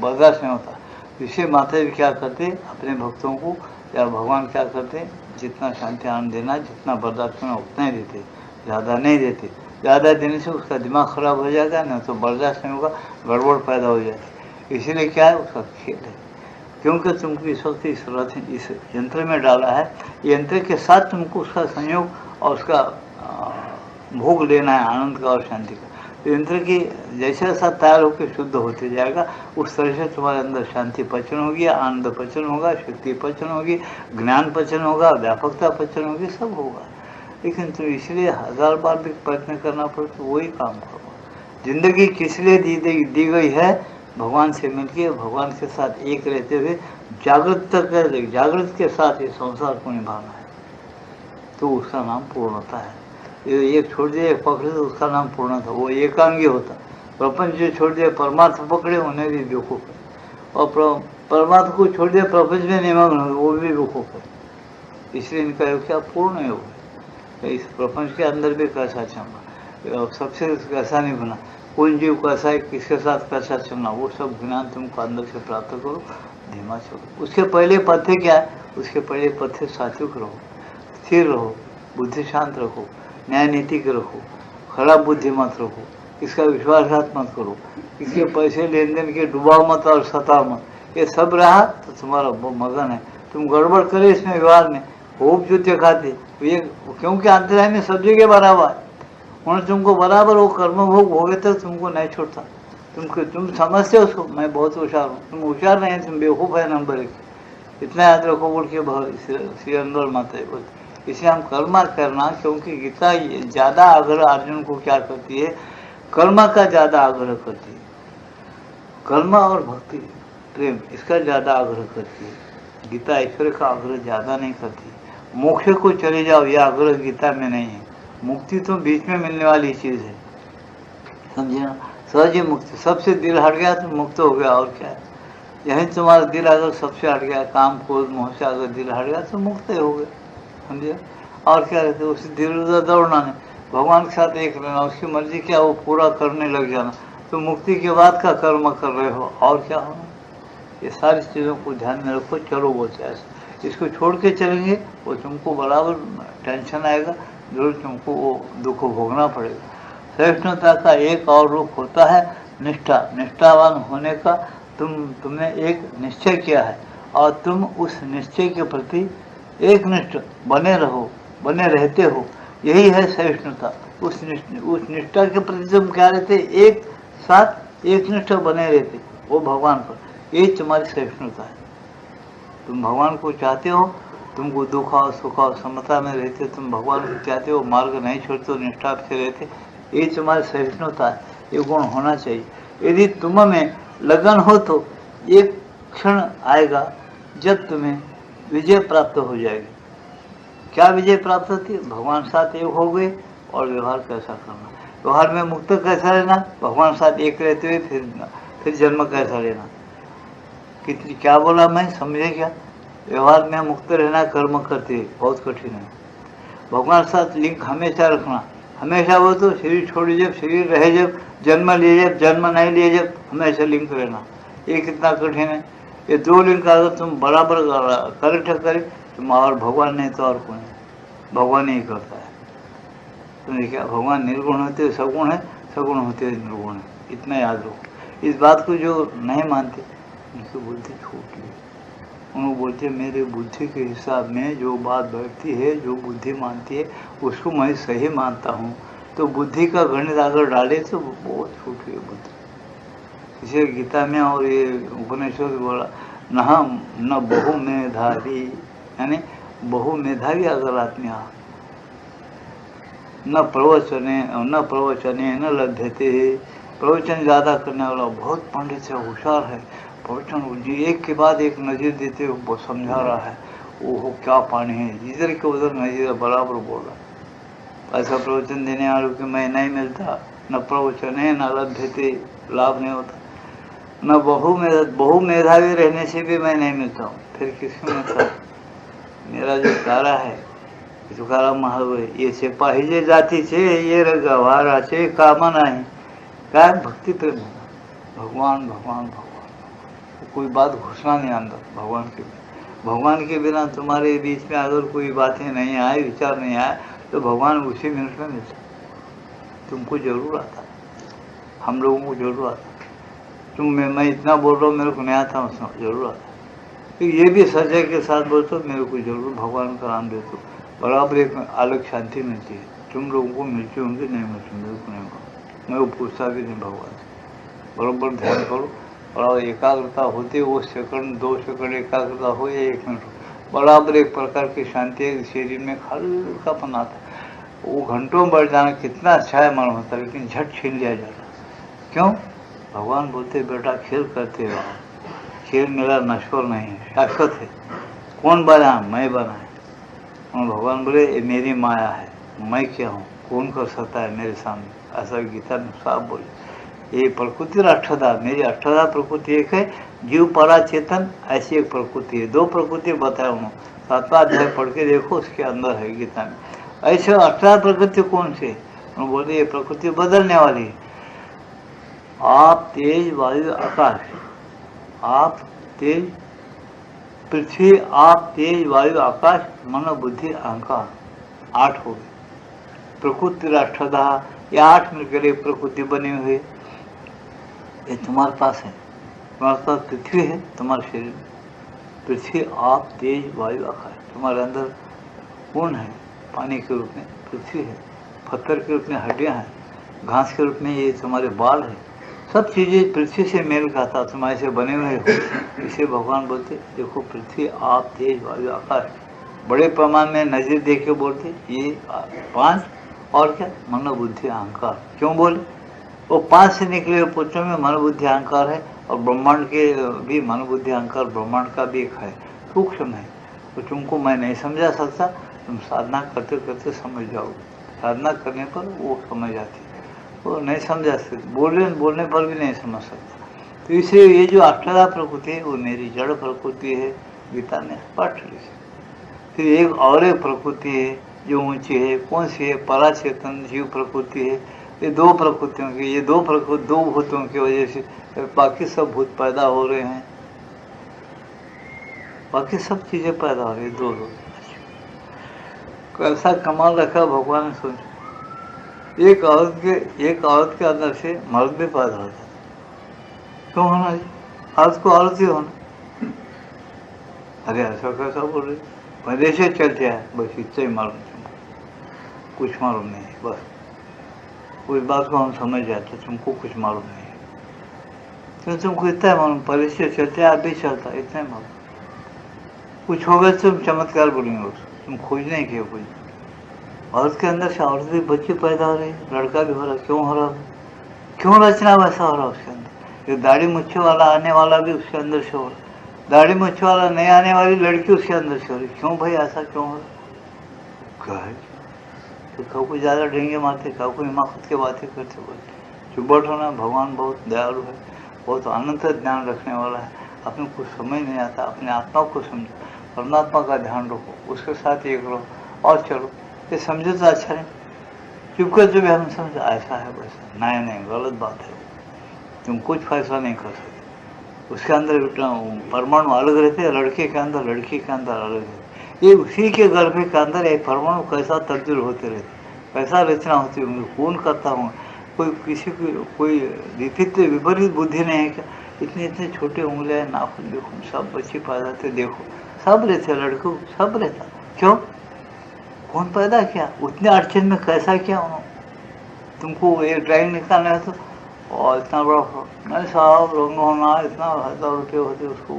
बर्दाश्त नहीं होता। इसे माता जी क्या करते, अपने भक्तों को या भगवान क्या करते, जितना शांति आनंद देना, जितना बर्दाश्त करना उतना ही देते, ज़्यादा नहीं देते। ज़्यादा देने से उसका दिमाग खराब हो जाएगा, नहीं तो बर्दाश्त नहीं होगा, गड़बड़ पैदा हो जाएगी। इसीलिए क्या है, उसका खेल है। क्योंकि तुमको इस वक्त इस यंत्र में डाला है, यंत्र के साथ तुमको उसका संयोग और उसका भोग लेना है, आनंद का और शांति का। तो यंत्र की जैसे जैसा तैयार होकर शुद्ध होते जाएगा, उस तरह से तुम्हारे अंदर शांति पचन होगी, आनंद पचन होगा, शक्ति पचन होगी, ज्ञान पचन होगा, व्यापकता पचन होगी, सब होगा। लेकिन तुम इसलिए 1000 बार भी प्रयत्न करना पड़े तो वही काम करो। जिंदगी किस लिए दी गई है? भगवान से मिलकर, भगवान के साथ एक रहते हुए जागृत के साथ ये संसार को निभाना है, तो उसका नाम पूर्णता है। एक छोड़ दिया, एक पकड़े तो उसका नाम पूर्णता, वो एकांगी होता। प्रपंच जो छोड़ दिया, परमात्मा पकड़े, उन्हें भी बेवकूफ है। और परमात्मा को छोड़ दिया, प्रपंच में निमग्न हो, वो भी बेवकूफ है। इसलिए इनका योग क्या? पूर्ण योग है। इस प्रपंच के अंदर भी कैसा चलना, सबसे कैसा नहीं बना, कौन जीव कैसा है, किसके साथ कैसा चलना, वो सब ज्ञान तुमको अंदर से प्राप्त करो, धीमा चलो। उसके पहले पथ्य क्या है? उसके पहले पथ्य सात्विक रहो, स्थिर रहो, बुद्धि शांत रखो, न्याय नीति के रखो, खराब बुद्धि मत रखो, इसका विश्वासघात मत करो, इसके पैसे लेन देन के डुबाओ मत और सताओ मत। ये सब रहा तो तुम्हारा मगन है। तुम गड़बड़ करे इसमें व्यवहार में, खूब जूते खाते ये, क्योंकि अंतराय में सब जगह बराबर है। उन्होंने तुमको बराबर वो कर्म भोग भोगे तो तुमको नहीं छोड़ता। तुम समझते हो उसको, मैं बहुत होशियार हूँ। तुम होशियार नहीं, तुम बेवकूफ़ है नंबर 1। इतना याद रखो बोल के श्री अनवर माता बोलते। इसे हम कर्मा करना, क्योंकि गीता ज़्यादा आग्रह अर्जुन को क्या करती है? कर्मा का ज़्यादा आग्रह करती है। कर्मा और भक्ति प्रेम इसका ज़्यादा आग्रह करती है। गीता ईश्वर का आग्रह ज़्यादा नहीं करती। मोक्ष को चले जाओ, यह आग्रह गीता में नहीं है। मुक्ति तो बीच में मिलने वाली चीज़ है, समझे ना? सहज मुक्ति, सबसे दिल हट गया तो मुक्त हो गया, और क्या है? यही तुम्हारा दिल अगर सबसे हट गया, काम क्रोध मोह से अगर दिल हट गया तो मुक्त हो गए, समझे? और क्या रहते, उस दिल उधर दौड़ना नहीं, भगवान के साथ एक रहना, उसकी मर्जी क्या वो पूरा करने लग जाना। तो मुक्ति के बाद का कर्म कर रहे हो, और क्या होना? ये सारी चीज़ों को ध्यान में रखो। चलो बोलते ऐसे, इसको छोड़ के चलेंगे वो तुमको बराबर टेंशन आएगा, जरूर तुमको वो दुख भोगना पड़ेगा। सहिष्णुता का एक और रूप होता है निष्ठा। निष्ठावान होने का तुमने एक निश्चय किया है और तुम उस निश्चय के प्रति एकनिष्ठ बने रहो, बने रहते हो, यही है सहिष्णुता। उस निष्ठा के प्रति तुम क्या रहते, एक साथ एकनिष्ठ बने रहते वो भगवान पर, यही तुम्हारी सहिष्णुता है। तुम भगवान को चाहते हो, तुमको दुख और सुख और समता में रहते, तुम भगवान को चाहते हो, मार्ग नहीं छोड़ते हो, निष्ठा से रहते, ये तुम्हारी सहिष्णुता है। ये गुण होना चाहिए। यदि तुम में लगन हो तो एक क्षण आएगा जब तुम्हें विजय प्राप्त हो जाएगी। क्या विजय प्राप्त होती है? भगवान साथ एक हो गए और व्यवहार कैसा करना, व्यवहार में मुक्त कैसा रहना, भगवान साथ एक रहते हुए फिर जन्म कैसा लेना। कितनी क्या बोला मैं, समझे क्या? व्यवहार में मुक्त रहना कर्म करते बहुत कठिन है। भगवान साथ लिंक हमेशा रखना, हमेशा वो तो शरीर छोड़े जब, शरीर रहे जब, जन्म लिए जब, जन्म नहीं लिए जब, हमेशा लिंक रहना, ये कितना कठिन है। ये दो लिंक अगर तुम बराबर करेक्ट करे तुम, और भगवान नहीं तो और कौन है, भगवान ही करता है। तुमने क्या, भगवान निर्गुण होते सगुण है, सगुण होते निर्गुण है, इतना याद रखो। इस बात को जो नहीं मानते उनकी बुद्धि छोटी है। उन्होंने बोलते मेरे बुद्धि के हिसाब में जो बात बैठती है, जो बुद्धि मानती है उसको मैं सही मानता हूँ, तो बुद्धि का गणित अगर डाले तो बहुत छोटी है बुद्धि। इसे गीता में और ये उपनिषद बोला न बहु मेधावी, यानी बहु मेधावी अगर आदमी न प्रवचने न लभ्यते। प्रवचन ज़्यादा करने वाला बहुत पंडित है, होशियार है, प्रवचन जी एक के बाद एक नज़ीर देते हुए समझा रहा है, वो क्या पानी है, इधर के उधर नज़ीर बराबर बोल रहा है। ऐसा प्रवचन देने वालों को मैं नहीं मिलता। न प्रवचन है न लभ्यते, लाभ नहीं होता। न बहु मेधावी रहने से भी मैं नहीं मिलता हूँ, फिर किसको मिलता? मेरा जो तारा है तुकाराम महाराज, ये सिपाही जे जाती छे ये गवारा छे कामना नहीं, क्या भक्ति प्रेम होगा, भगवान भगवान भगवान, कोई बात घुसना नहीं अंदर भगवान के। भगवान के बिना तुम्हारे बीच में अगर कोई बातें नहीं आए, विचार नहीं आए, तो भगवान उसी मिनट में मिलता। तुमको जरूर आता, हम लोगों को जरूर आता। मैं इतना बोल रहा हूँ, मेरे को नहीं आता, उसमें जरूर आता। तो ये भी सच्चाई के साथ बोलते मेरे को जरूर भगवान का नाम देते, बराबर एक अलग शांति मिलती है। तुम लोगों को मिलती होंगी, नहीं मिलती, मेरे को नहीं, मैं वो पूछता भी नहीं भगवान से। बराबर ध्यान करो और एकाग्रता होती है, वो सेकंड 2 सेकंड एकाग्रता हो या 1 मिनट हो, बराबर एक प्रकार की शांति शरीर में हल्कापन आता। वो घंटों बढ़ जाना कितना अच्छा है मन होता है, लेकिन झट छीन लिया जाता। क्यों? भगवान बोलते बेटा खेल करते रहो, खेल मेरा नश्वर नहीं है, शाश्वत है। कौन बना? मैं बना है। और भगवान बोले ये मेरी माया है, मैं क्या हूँ, कौन कर सकता है मेरे सामने, ऐसा गीता में साफ बोले। ये प्रकृति अष्टधा, मेरी अष्टधा प्रकृति एक है, जीव परा चेतन ऐसी एक प्रकृति है। 2 प्रकृति बताया उन्होंने, 7वां अध्याय पढ़ के देखो, उसके अंदर है गीता में। ऐसे अष्टधा प्रकृति कौन से? उन्होंने बोले ये प्रकृति बदलने वाली है। आप तेज वायु आकाश, आप तेज पृथ्वी, आप तेज वायु आकाश मन बुद्धि अहंकार, 8 हो गए। प्रकृति अष्टधा, ये 8 मिलकर एक प्रकृति बनी हुई है। ये तुम्हारे पास है, तुम्हारे पास पृथ्वी है, तुम्हारे शरीर में पृथ्वी, आप तेज वायु आकाश। तुम्हारे अंदर कौन है? पानी के रूप में पृथ्वी है, पत्थर के रूप में हड्डियां हैं, घास के रूप में ये तुम्हारे बाल है। सब चीज़ें पृथ्वी से मेल खाता, तुम ऐसे बने हुए हो। इसे भगवान बोलते देखो पृथ्वी, आप तेज वायु आकाश, बड़े प्रमाण में नजर देख के बोलते ये 5 और क्या, मन बुद्धि अहंकार। क्यों बोले? वो 5 से निकले हुए पुत्रों में मन बुद्धि अहंकार है, और ब्रह्मांड के भी मन बुद्धि अहंकार, ब्रह्मांड का भी एक है, सूक्ष्म है। तो तुमको मैं नहीं समझा सकता, तुम साधना करते करते समझ जाओगे। साधना करने पर वो समझ आती है, वो नहीं समझा सकते, बोलने पर भी नहीं समझ सकता। तो इसलिए ये जो अष्टधा प्रकृति है वो मेरी जड़ प्रकृति है, गीता में स्पष्ट लिखी। फिर एक और एक प्रकृति है जो ऊंची है, कौन सी है? पराचेतन जीव प्रकृति है। ये 2 प्रकृतियों की, ये 2 भूतों की वजह से बाकी सब भूत पैदा हो रहे हैं, बाकी सब चीजें पैदा हो रही है 2। कैसा कमाल रखा भगवान ने, सोचो एक औरत के अंदर से मर्द भी पैदा होता है। क्यों होना जी? औरत को औरत ही होना। अरे ऐसा कैसा बोल रहे? पहले से चलते हैं, बस इतना ही मालूम तुमको, कुछ मालूम नहीं है। बस उस बात को हम समझ जाते, तुमको कुछ मालूम नहीं है। तो तुमको इतना ही मालूम, पहले से चलते हैं, अभी चलता है, इतना ही मालूम। कुछ होगा तो तुम चमत्कार बोलेंगे उसको, तुम खोज नहीं किए कुछ। औरत के अंदर से औरत भी बच्चे पैदा हो रहे हैं, लड़का भी हो रहा है। क्यों हो रहा है? क्यों रचना वैसा हो रहा है उसके अंदर? ये दाढ़ी मुच्छे वाला आने वाला भी उसके अंदर से हो रहा है, दाढ़ी मुच्छे वाला नहीं आने वाली लड़की उसके अंदर से हो रही। क्यों भाई ऐसा क्यों हो रहा? क्या है? तो कहो को ज़्यादा डेंगे मारते, कहो को हिमाकत के बातें करते बोलते। चुप बैठो ना, भगवान बहुत दयालु है, बहुत अनंत ज्ञान रखने वाला है। अपने कुछ समझ नहीं आता, अपने आत्मा को समझो, परमात्मा का ध्यान रखो, उसके साथ एक रहो और चलो। ये समझो तो अच्छा नहीं, चुप कर जो भी हम समझो ऐसा है वैसा। नहीं नहीं, गलत बात है। तुम कुछ फैसला नहीं कर सकते। उसके अंदर परमाणु अलग रहते हैं, लड़के के अंदर लड़की के अंदर अलग है। ये उसी के गर्भ के अंदर एक परमाणु कैसा तब्दील होते रहते, कैसा रचना होती है, कौन करता हूँ। कोई किसी की कोई विपरीत बुद्धि नहीं है क्या? इतने इतने छोटे उंगलियां, नाखून देखो, सब बच्चे पैदा थे, देखो सब रहते, लड़कों सब रहता। क्यों? कौन पैदा किया? उतने अड़चन में कैसा किया उन्होंने? तुमको एक ड्राइंग निकालना है तो और इतना बड़ा नहीं साहब, रंग होना इतना 1000 रुपये होते उसको।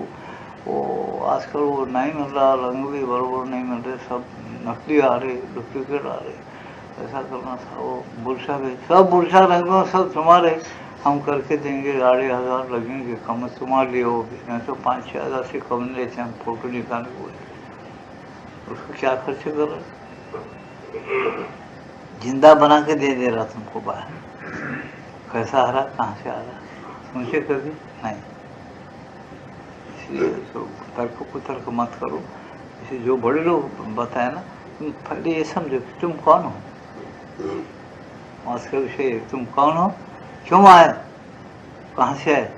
वो आजकल वो नहीं मिल रहा, रंग भी बराबर नहीं मिल रहे, सब नकली आ रहे, डुप्लीकेट आ रहे। ऐसा करना था, वो बुरसा भी सब बुरसा रंगों सब तुम्हारे, हम करके देंगे, 15,000 लगेंगे कम तुम्हारे लिए, वो भी नहीं तो 5-6 हज़ार से कम नहीं लेते हम फोटो निकालने को। उसको क्या खर्च कर रहे? जिंदा बना के दे रहा तुमको बाहर। कैसा आ रहा, कहाँ से आ रहा, सोचे कभी नहीं। इसलिए तर्क कुतर्क मत करो। इसे जो बड़े लोग बताए ना, तुम पहले ये समझो कि तुम कौन हो। आज का विषय, तुम कौन हो, क्यों आए, कहाँ से आए,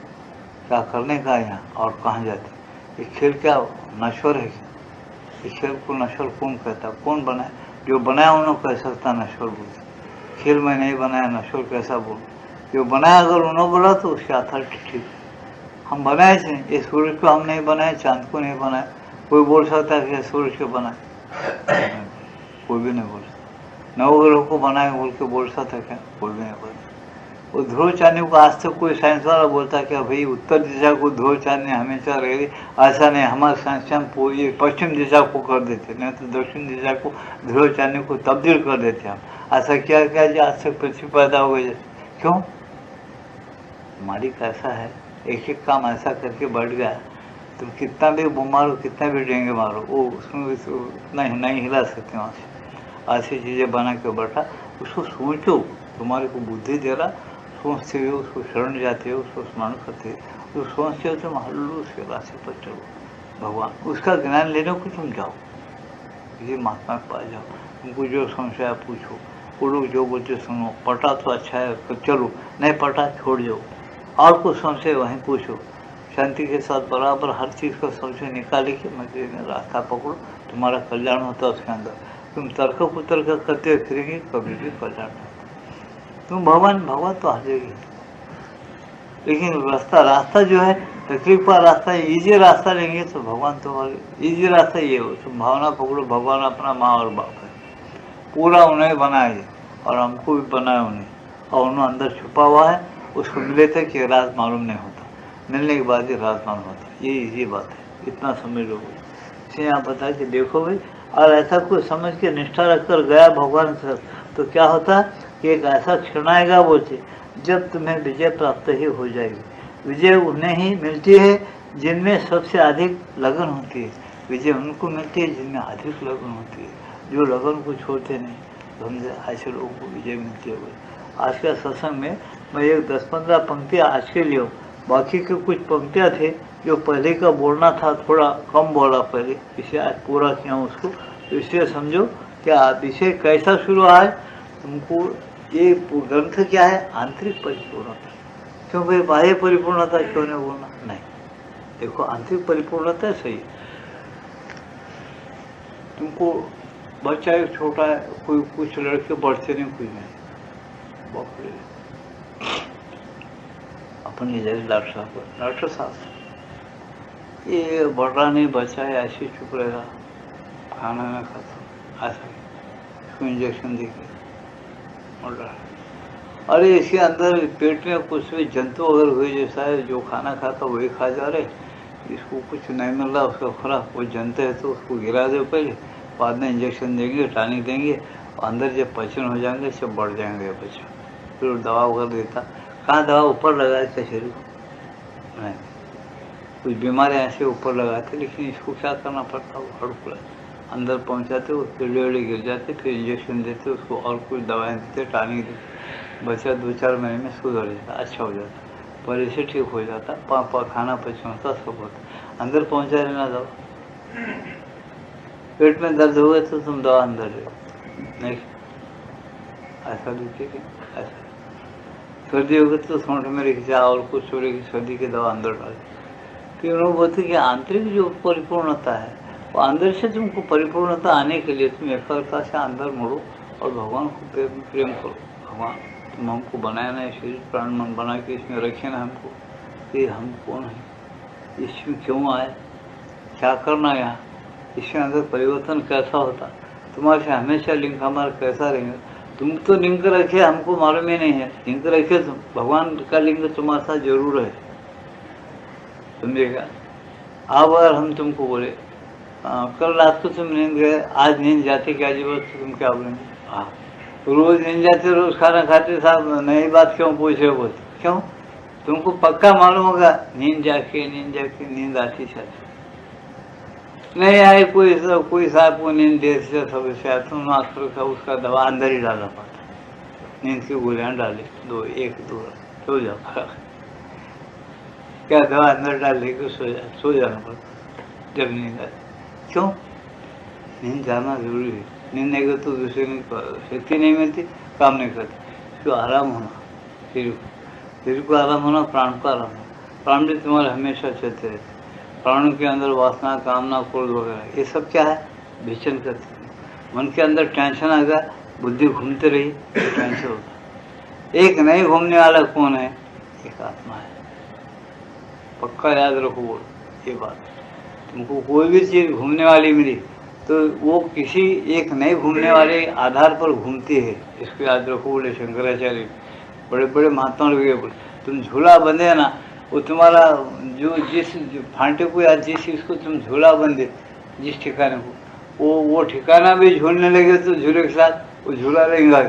क्या करने का यहाँ, और कहाँ जाते। ये खेल क्या नश्वर है क्या? इस खेल को नश्वर कौन कहता? कौन बनाए? जो बनाया उन्होंने कह सकता नश्वर बोलते। खेल में नहीं बनाया, नश्वर कैसा बोल? जो बनाया अगर उन्होंने बोला तो उसके अथॉरिटी ठीक है। हम बनाए थे, ये सूरज को हम नहीं बनाए, चांद को नहीं बनाए। कोई बोल सकता है कि सूरज को बनाए? कोई भी नहीं बोल सकता। नवग्रह को बनाए बोल के बोल सकता क्या? कोई भी नहीं बोल सकता। वो ध्रुव चांदी को आज तक कोई साइंस वाला बोलता क्या भाई उत्तर दिशा को ध्रुव चांदी हमेशा रहेगी? ऐसा नहीं, हमारे साइंस हम ये पश्चिम दिशा को कर देते, नहीं तो दक्षिण दिशा को ध्रुव चांदी को तब्दील कर देते हम। ऐसा क्या क्या जी आज तक पृथ्वी पैदा हो गई? क्यों? हमारी कैसा है, एक एक काम ऐसा करके बढ़ गया, तुम कितना भी मारो, कितना भी डेंगे मारो, वो उसमें उतना ही नहीं हिला सकते वहाँ से। ऐसी चीज़ें बना के बैठा, उसको सोचो, तुम्हारे को बुद्धि दे रहा, सोचते हो, उसको शरण जाते हो, उसको स्मरण करते हो, तो सोचते हो तुम हल्लू उसके रास्ते पर चलो। भगवान उसका ज्ञान लेने को तुम जाओ, किसी महात्मा के पास जाओ, तुमको जो संशय पूछो, वो लोग जो बोलते सुनो, पटा तो अच्छा है तो चलो, नहीं पटा छोड़ जाओ, और कुछ संशय वहीं पूछो। शांति के साथ बराबर हर चीज़ का संशय निकाले कि मैं रास्ता पकड़ो, तुम्हारा कल्याण होता है उसके अंदर। तुम तर्क कुतर्क करते फिरेंगे, कभी भी कल्याण नहीं। तुम भगवान तो हर जगह, लेकिन रास्ता जो है तकलीफ का रास्ता, इजी रास्ता लेंगे तो भगवान तो इजी रास्ता ये हो, तुम भावना पकड़ो, भगवान अपना माँ और बाप है, पूरा उन्हें बनाए और हमको भी बनाए उन्हें, और उन्हें अंदर छुपा हुआ है, उसको मिले थे कि राज मालूम नहीं होता, मिलने के बाद ही राज मालूम होता। ये बात है, इतना समझ लो। इसलिए यहाँ बताया कि देखो भाई, और ऐसा कोई समझ के निष्ठा रखकर गया भगवान से तो क्या होता है कि एक ऐसा क्षण आएगा बोलते, जब तुम्हें विजय प्राप्त ही हो जाएगी। विजय उन्हें ही मिलती है जिनमें सबसे अधिक लगन होती है। विजय उनको मिलती है जिनमें अधिक लगन होती है, जो लगन को छोड़ते नहीं। तो हमसे ऐसे लोगों को विजय मिलती है। आज का सत्संग में मैं एक 10-15 पंक्तियाँ आज के लिए, बाकी के कुछ पंक्तियाँ थे जो पहले का बोलना था, थोड़ा कम बोला पहले, इसलिए आज पूरा किया उसको। तो इसलिए समझो क्या विषय कैसा शुरू है तुमको। ये ग्रंथ क्या है? आंतरिक परिपूर्णता। क्यों भाई बाह्य परिपूर्णता क्यों नहीं बोलना? नहीं, देखो आंतरिक परिपूर्णता सही। तुमको बच्चा एक छोटा है, कोई कुछ लड़के बढ़ते नहीं, कुछ नहीं। बाप रे, अपन ले जाए डॉक्टर साहब ये बढ़ रहा नहीं, बच्चा है ऐसे चुप रहेगा, खाना ना खाता, ऐसा इसको इंजेक्शन देके बढ़ रहा है। अरे इसके अंदर पेट में कुछ भी जंतु अगर हुए जैसा है, जो खाना खाता वही खा जा रहे, इसको कुछ नहीं मिल रहा उसका खुराक, वो जंतु है तो उसको गिरा दो पहले, बाद में इंजेक्शन देंगे, टॉनिक देंगे, अंदर जब पचन हो जाएंगे सब बढ़ जाएंगे बच्चा, फिर दवा वगैरह देता। कहाँ दवा ऊपर लगा इसका शरीर को, नहीं कुछ बीमारियाँ ऐसे ऊपर लगाते, लेकिन इसको क्या करना पड़ता, वो हड़कुड़ा अंदर पहुँचाते, वो कीड़े वेड़े गिर जाते, फिर इंजेक्शन देते उसको, और कुछ दवाएँ देते, टॉनिक देते, बच्चा 2-4 महीने में सुधर जाता, अच्छा हो जाता, पर इसे ठीक हो जाता, खाना पचन होता, सब होता, अंदर पहुँचा रहना दवा। पेट में दर्द हुए तो तुम दवा अंदर ले, नहीं ऐसा लीजिए, ऐसा सर्दी होगी तो सोंठ में रखी जा, और कुछ छोड़े की सर्दी की दवा अंदर डाल, फिर उन्होंने बोलते कि आंतरिक जो परिपूर्णता है वो अंदर से तुमको परिपूर्णता आने के लिए तुम एकाग्रता से अंदर मुड़ो और भगवान को प्रेम करो। भगवान तुम हमको बनाया ना, शरीर प्राण मन बना के इसमें रखे ना हमको, ये हम कौन है, इसमें क्यों आए, क्या करना यहाँ, इसके अंदर परिवर्तन कैसा होता, तुम्हारे से हमेशा लिंक हमारा कैसा रहेगा, तुम तो लिंक रखे हमको मालूम ही नहीं है, लिंक रखे तुम, भगवान का लिंक तुम्हारे साथ जरूर है, समझेगा। अब अगर हम तुमको बोले कल रात को तुम नींद गए, आज नींद जाती क्या जरूरत, तुम क्या बोलेंगे, हाँ रोज नींद जाते, रोज खाना खाते, साहब नई बात क्यों पूछ रहे, बोलते क्यों, तुमको पक्का मालूम होगा नींद जाके नींद आती शायद नहीं आए, कोई साहब को नींद देर से सब से तुम आखिर उसका दवा अंदर ही डालना पड़ता, नींद की गोलियां डाले 2 सो जाओ, क्या दवा अंदर डाल लेके सो जाना पड़ता जब नींद आए, क्यों, नींद जाना जरूरी है, नींद नहीं करते तो दूसरे की शक्ति नहीं मिलती, काम नहीं करती, तो आराम होना, शरीर को आराम होना, प्राण को आराम होना, प्राण भी तुम्हारे हमेशा चलते रहते, प्राणों के अंदर वासना कामना क्रोध वगैरह ये सब क्या है, भीषण करते हैं, मन के अंदर टेंशन आ गया, बुद्धि घूमते रही तो टेंशन होता, एक नहीं घूमने वाला कौन है, एक आत्मा है, पक्का याद रखो ये बात, तुमको कोई भी चीज घूमने वाली मिली तो वो किसी एक नए घूमने वाले आधार पर घूमती है, इसको याद रखो। बोले शंकराचार्य, बड़े बड़े महात्मा लोग बोले, तुम झूला बंधे ना, वो तुम्हारा जो फांटे को या जिस इसको तुम झूला बंधे जिस ठिकाने को, वो ठिकाना भी झूलने लगे तो झूले के साथ वो झूला रहेगा,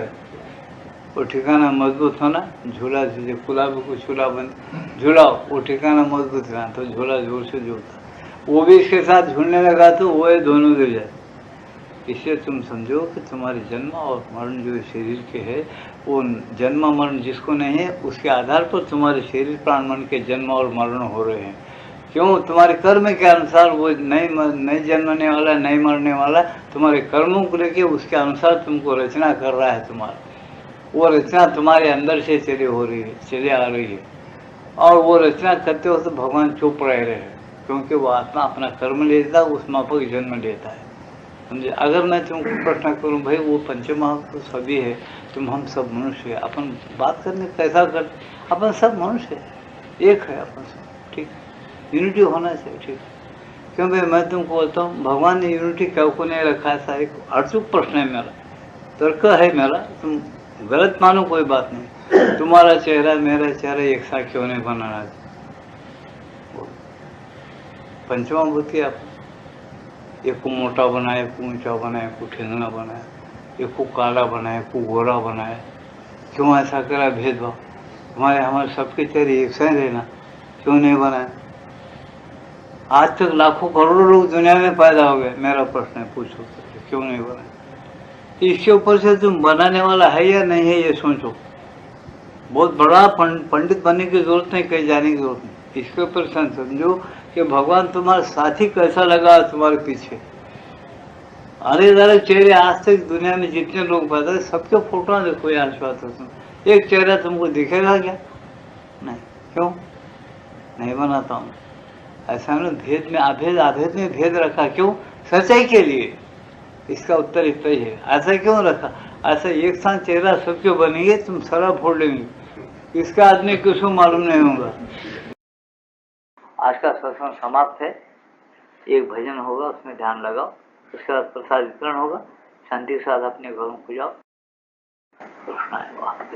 वो ठिकाना मजबूत होना, झूला गुलाब को झूला बंद झूलाओ, वो ठिकाना मजबूत रहना, तो झूला जोर से झूलता, वो भी इसके साथ झूलने लगा तो वो दोनों गिर जाए। इसलिए तुम समझो कि तुम्हारे जन्म और मरण जो शरीर के है, वो जन्म मरण जिसको नहीं है उसके आधार पर तुम्हारे शरीर प्राण मन के जन्म और मरण हो रहे हैं, क्यों, तुम्हारे कर्म के अनुसार वो नहीं जन्मने वाला नहीं मरने वाला, तुम्हारे कर्मों को लेके उसके अनुसार तुमको रचना कर रहा है, तुम्हारा वो रचना तुम्हारे अंदर से चले आ रही है, और वो रचना करते हो तो भगवान चुप रह रहे हैं, क्योंकि वो आत्मा अपना कर्म लेता है, उस माफक जन्म लेता है, समझे। अगर मैं तुमको प्रश्न करूं, भाई वो पंचमहाभूत सभी है, तुम हम सब मनुष्य है, अपन बात करने कैसा कर, अपन सब मनुष्य है, एक है अपन सब, ठीक, यूनिटी होना चाहिए, ठीक, क्यों भाई मैं तुमको बोलता हूँ भगवान ने यूनिटी क्यों को नहीं रखा है, एक अड़चुक प्रश्न है मेरा, तर्क है मेरा, तुम गलत मानो कोई बात नहीं, तुम्हारा चेहरा मेरा चेहरा एक सा क्यों नहीं बनाना, पंचमहाभूत की आप एक को मोटा बनाया, एक को ऊंचा बनाया, एक को ठेंगना बनाया, एक को काला बनाया, एक को गोरा बनाया, क्यों ऐसा करा भेदभाव, हमारे सबके चेहरे एक सा ही रहना, क्यों नहीं बनाया, आज तक लाखों करोड़ों लोग दुनिया में पैदा हो गए, मेरा प्रश्न है, पूछो क्यों नहीं बनाया, इसके ऊपर से तुम बनाने वाला है या नहीं है ये सोचो, बहुत बड़ा पंडित बनने की जरूरत नहीं, कहीं जाने की जरूरत नहीं, इसके ऊपर समझो कि भगवान तुम्हारा साथी कैसा लगा तुम्हारे पीछे, अलग अलग चेहरे आज तक दुनिया में जितने लोग पैदा है सबके फोटो देखो, यहाँ बात हो, एक चेहरा तुमको दिखेगा क्या, नहीं, क्यों नहीं बनाता हूँ, ऐसा ना भेद में आभेद में भेद रखा, क्यों, सच्चाई के लिए, इसका उत्तर इतना ही है। ऐसा क्यों रखा? ऐसा एक साथ चेहरा सब क्यों बनेंगे? तुम सरा फोड़ लेंगे, इसका आदमी किसको मालूम नहीं होगा। आज का सत्संग समाप्त है। एक भजन होगा, उसमें ध्यान लगाओ, उसके बाद प्रसाद वितरण होगा। शांति के साथ अपने घरों को जाओ। कृष्णाय वाह।